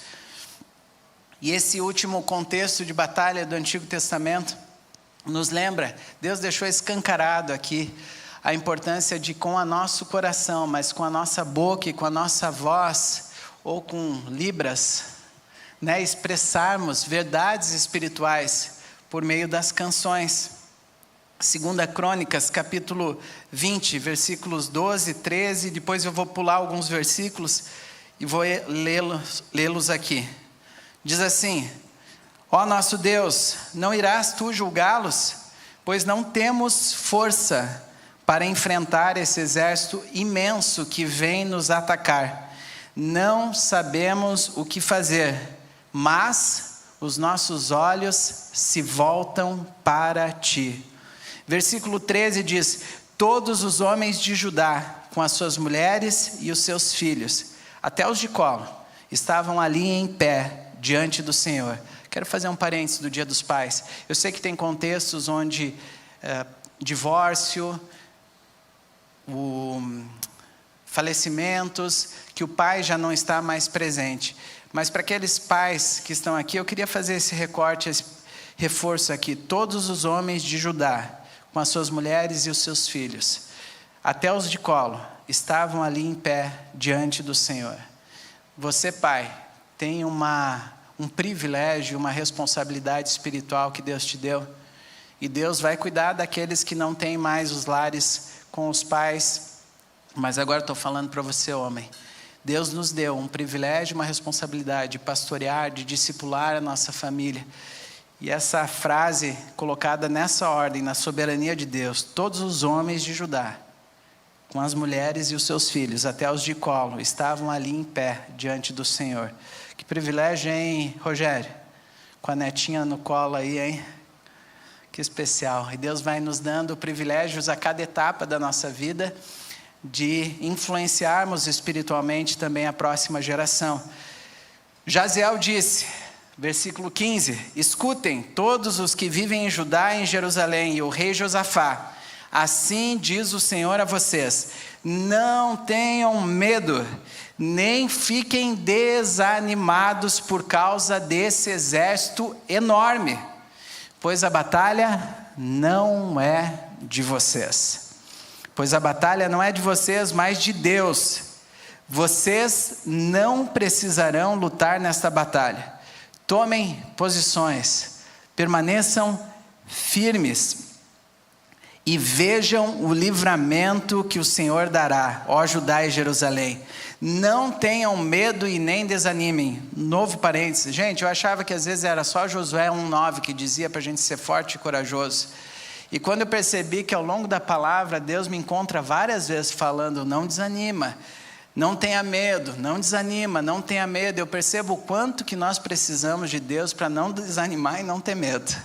E esse último contexto de batalha do Antigo Testamento nos lembra, Deus deixou escancarado aqui a importância de com o nosso coração, mas com a nossa boca e com a nossa voz, ou com libras, né, expressarmos verdades espirituais por meio das canções. 2 Crônicas, capítulo 20, versículos 12, 13, depois eu vou pular alguns versículos e vou lê-los aqui. Diz assim: ó nosso Deus, não irás tu julgá-los? Pois não temos força para enfrentar esse exército imenso que vem nos atacar. Não sabemos o que fazer, mas os nossos olhos se voltam para ti. Versículo 13 diz: todos os homens de Judá, com as suas mulheres e os seus filhos, até os de colo, estavam ali em pé diante do Senhor. Quero fazer um parênteses do Dia dos Pais. Eu sei que tem contextos onde divórcio, falecimentos, que o pai já não está mais presente. Mas para aqueles pais que estão aqui, eu queria fazer esse recorte, esse reforço aqui. Todos os homens de Judá, com as suas mulheres e os seus filhos, até os de colo, estavam ali em pé diante do Senhor. Você, pai, tem um privilégio, uma responsabilidade espiritual que Deus te deu. E Deus vai cuidar daqueles que não têm mais os lares com os pais. Mas agora estou falando para você, homem. Deus nos deu um privilégio, uma responsabilidade de pastorear, de discipular a nossa família. E essa frase colocada nessa ordem, na soberania de Deus: todos os homens de Judá, com as mulheres e os seus filhos, até os de colo, estavam ali em pé diante do Senhor. Que privilégio, hein, Rogério? Com a netinha no colo aí, hein? Que especial. E Deus vai nos dando privilégios a cada etapa da nossa vida, de influenciarmos espiritualmente também a próxima geração. Jaziel disse, versículo 15: escutem todos os que vivem em Judá e em Jerusalém, e o rei Josafá, assim diz o Senhor a vocês: não tenham medo, nem fiquem desanimados por causa desse exército enorme, pois a batalha não é de vocês. Pois a batalha não é de vocês, mas de Deus. Vocês não precisarão lutar nesta batalha. Tomem posições, permaneçam firmes e vejam o livramento que o Senhor dará, ó Judá e Jerusalém. Não tenham medo e nem desanimem. Novo parênteses. Gente, eu achava que às vezes era só Josué 1:9 que dizia para a gente ser forte e corajoso. E quando eu percebi que ao longo da palavra, Deus me encontra várias vezes falando, não desanima, não tenha medo, não desanima, não tenha medo. Eu percebo o quanto que nós precisamos de Deus para não desanimar e não ter medo.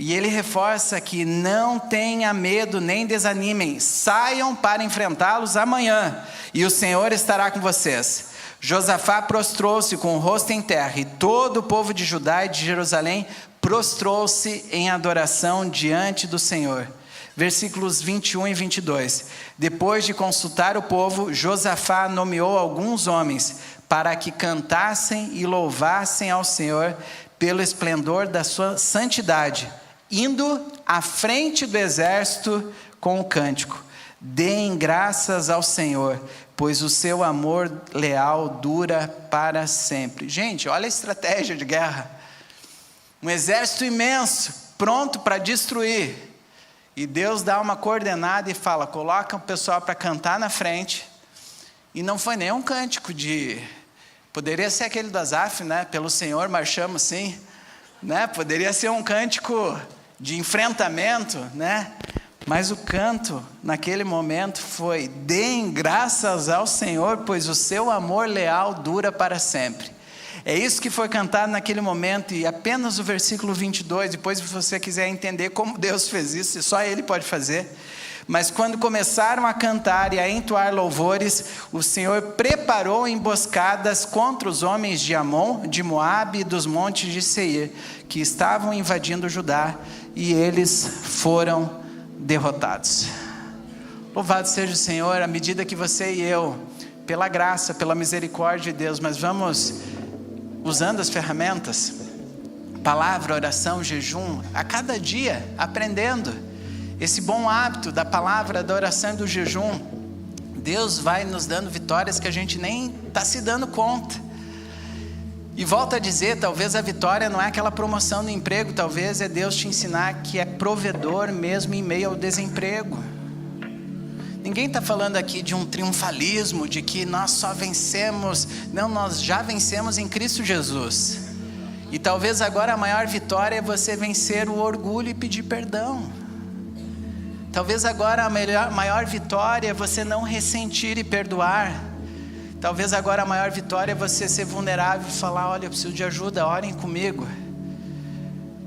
E ele reforça que não tenha medo nem desanimem, saiam para enfrentá-los amanhã, e o Senhor estará com vocês. Josafá prostrou-se com o rosto em terra, e todo o povo de Judá e de Jerusalém prostrou-se em adoração diante do Senhor. Versículos 21 e 22. Depois de consultar o povo, Josafá nomeou alguns homens para que cantassem e louvassem ao Senhor pelo esplendor da sua santidade, indo à frente do exército com o cântico: deem graças ao Senhor, pois o seu amor leal dura para sempre. Gente, olha a estratégia de guerra. Um exército imenso, pronto para destruir. E Deus dá uma coordenada e fala, coloca o pessoal para cantar na frente. E não foi nem um cântico de... Poderia ser aquele do Asaf, né? Pelo Senhor marchamos sim. Né? Poderia ser um cântico de enfrentamento, né? Mas o canto naquele momento foi: deem graças ao Senhor, pois o seu amor leal dura para sempre. É isso que foi cantado naquele momento. E apenas o versículo 22, depois se você quiser entender como Deus fez isso, só Ele pode fazer. Mas quando começaram a cantar e a entoar louvores, o Senhor preparou emboscadas contra os homens de Amon, de Moabe e dos montes de Seir, que estavam invadindo Judá, e eles foram derrotados. Louvado seja o Senhor, à medida que você e eu, pela graça, pela misericórdia de Deus, mas vamos usando as ferramentas, palavra, oração, jejum, a cada dia aprendendo esse bom hábito da palavra, da oração e do jejum, Deus vai nos dando vitórias que a gente nem está se dando conta. E volto a dizer, talvez a vitória não é aquela promoção no emprego, talvez é Deus te ensinar que é provedor mesmo em meio ao desemprego. Ninguém está falando aqui de um triunfalismo, de que nós só vencemos. Não, nós já vencemos em Cristo Jesus. E talvez agora a maior vitória é você vencer o orgulho e pedir perdão. Talvez agora a maior vitória é você não ressentir e perdoar. Talvez agora a maior vitória é você ser vulnerável e falar: olha, eu preciso de ajuda, orem comigo.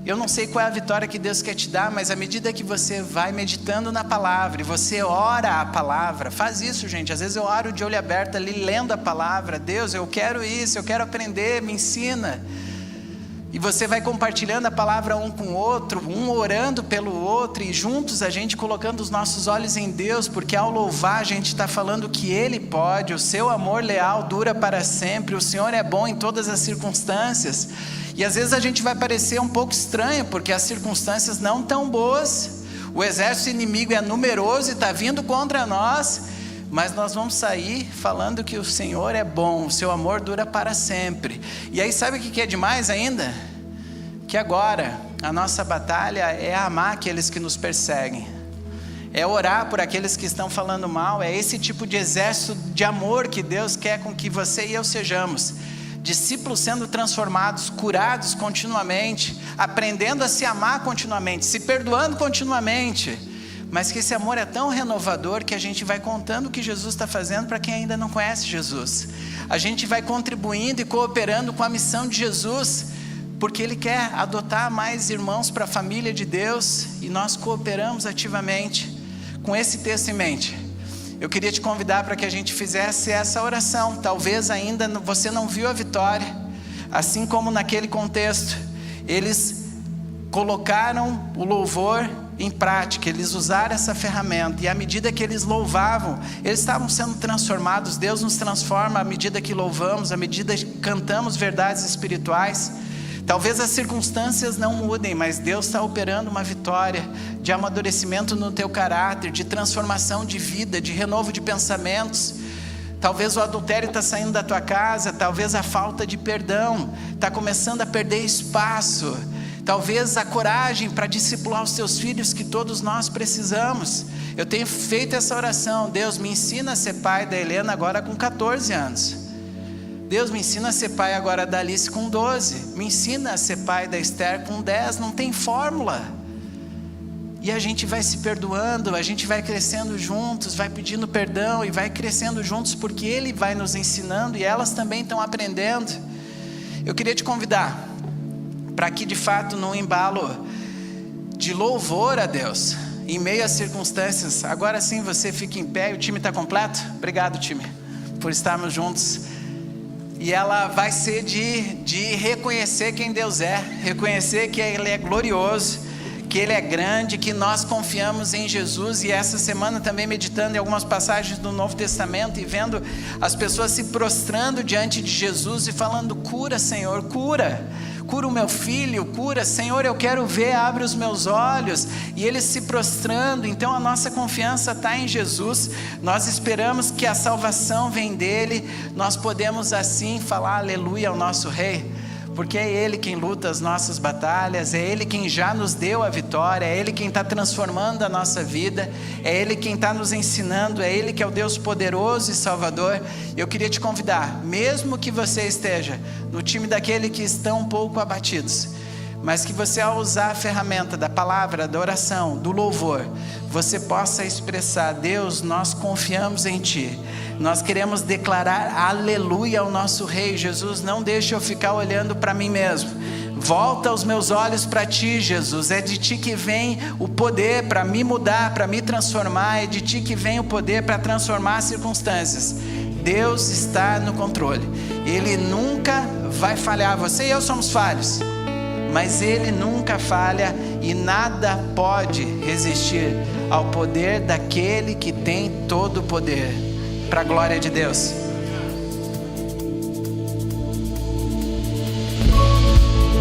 Eu não sei qual é a vitória que Deus quer te dar, mas à medida que você vai meditando na palavra e você ora a palavra, faz isso, gente. Às vezes eu oro de olho aberto ali, lendo a palavra. Deus, eu quero isso, eu quero aprender, me ensina. E você vai compartilhando a palavra um com o outro, um orando pelo outro, e juntos a gente colocando os nossos olhos em Deus, porque ao louvar a gente está falando que Ele pode, o seu amor leal dura para sempre, o Senhor é bom em todas as circunstâncias. E às vezes a gente vai parecer um pouco estranho, porque as circunstâncias não estão boas, o exército inimigo é numeroso e está vindo contra nós, mas nós vamos sair falando que o Senhor é bom, o seu amor dura para sempre. E aí sabe o que é demais ainda? Que agora a nossa batalha é amar aqueles que nos perseguem, é orar por aqueles que estão falando mal. É esse tipo de exército de amor que Deus quer com que você e eu sejamos. Discípulos sendo transformados, curados continuamente, aprendendo a se amar continuamente, se perdoando continuamente. Mas que esse amor é tão renovador que a gente vai contando o que Jesus está fazendo para quem ainda não conhece Jesus. A gente vai contribuindo e cooperando com a missão de Jesus, porque Ele quer adotar mais irmãos para a família de Deus, e nós cooperamos ativamente. Com esse texto em mente, eu queria te convidar para que a gente fizesse essa oração. Talvez ainda você não viu a vitória, assim como naquele contexto, eles colocaram o louvor em prática, eles usaram essa ferramenta, e à medida que eles louvavam, eles estavam sendo transformados. Deus nos transforma à medida que louvamos, à medida que cantamos verdades espirituais. Talvez as circunstâncias não mudem, mas Deus está operando uma vitória de amadurecimento no teu caráter, de transformação de vida, de renovo de pensamentos. Talvez o adultério está saindo da tua casa, talvez a falta de perdão está começando a perder espaço, talvez a coragem para discipular os teus filhos que todos nós precisamos. Eu tenho feito essa oração: Deus, me ensina a ser pai da Helena agora com 14 anos. Deus, me ensina a ser pai agora da Alice com 12. Me ensina a ser pai da Esther com 10. Não tem fórmula. E a gente vai se perdoando, a gente vai crescendo juntos, vai pedindo perdão e vai crescendo juntos, porque Ele vai nos ensinando e elas também estão aprendendo. Eu queria te convidar para que de fato, num embalo de louvor a Deus, em meio às circunstâncias, agora sim você fica em pé. O time está completo? Obrigado, time, por estarmos juntos. E ela vai ser de reconhecer quem Deus é, reconhecer que Ele é glorioso, que Ele é grande, que nós confiamos em Jesus. E essa semana também meditando em algumas passagens do Novo Testamento e vendo as pessoas se prostrando diante de Jesus e falando: cura, Senhor, cura o meu filho, cura, Senhor, eu quero ver, abre os meus olhos. E eles se prostrando. Então a nossa confiança está em Jesus, nós esperamos que a salvação vem dele, nós podemos assim falar aleluia ao nosso Rei, porque é Ele quem luta as nossas batalhas, é Ele quem já nos deu a vitória, é Ele quem está transformando a nossa vida, é Ele quem está nos ensinando, é Ele que é o Deus poderoso e Salvador. Eu queria te convidar, mesmo que você esteja no time daquele que estão um pouco abatidos, mas que você, ao usar a ferramenta da palavra, da oração, do louvor, você possa expressar: Deus, nós confiamos em Ti, nós queremos declarar aleluia ao nosso Rei. Jesus, não deixe eu ficar olhando para mim mesmo, volta os meus olhos para Ti, Jesus. É de Ti que vem o poder para me mudar, para me transformar, é de Ti que vem o poder para transformar as circunstâncias. Deus está no controle, Ele nunca vai falhar. Você e eu somos falhos, mas Ele nunca falha, e nada pode resistir ao poder daquele que tem todo o poder, para a glória de Deus.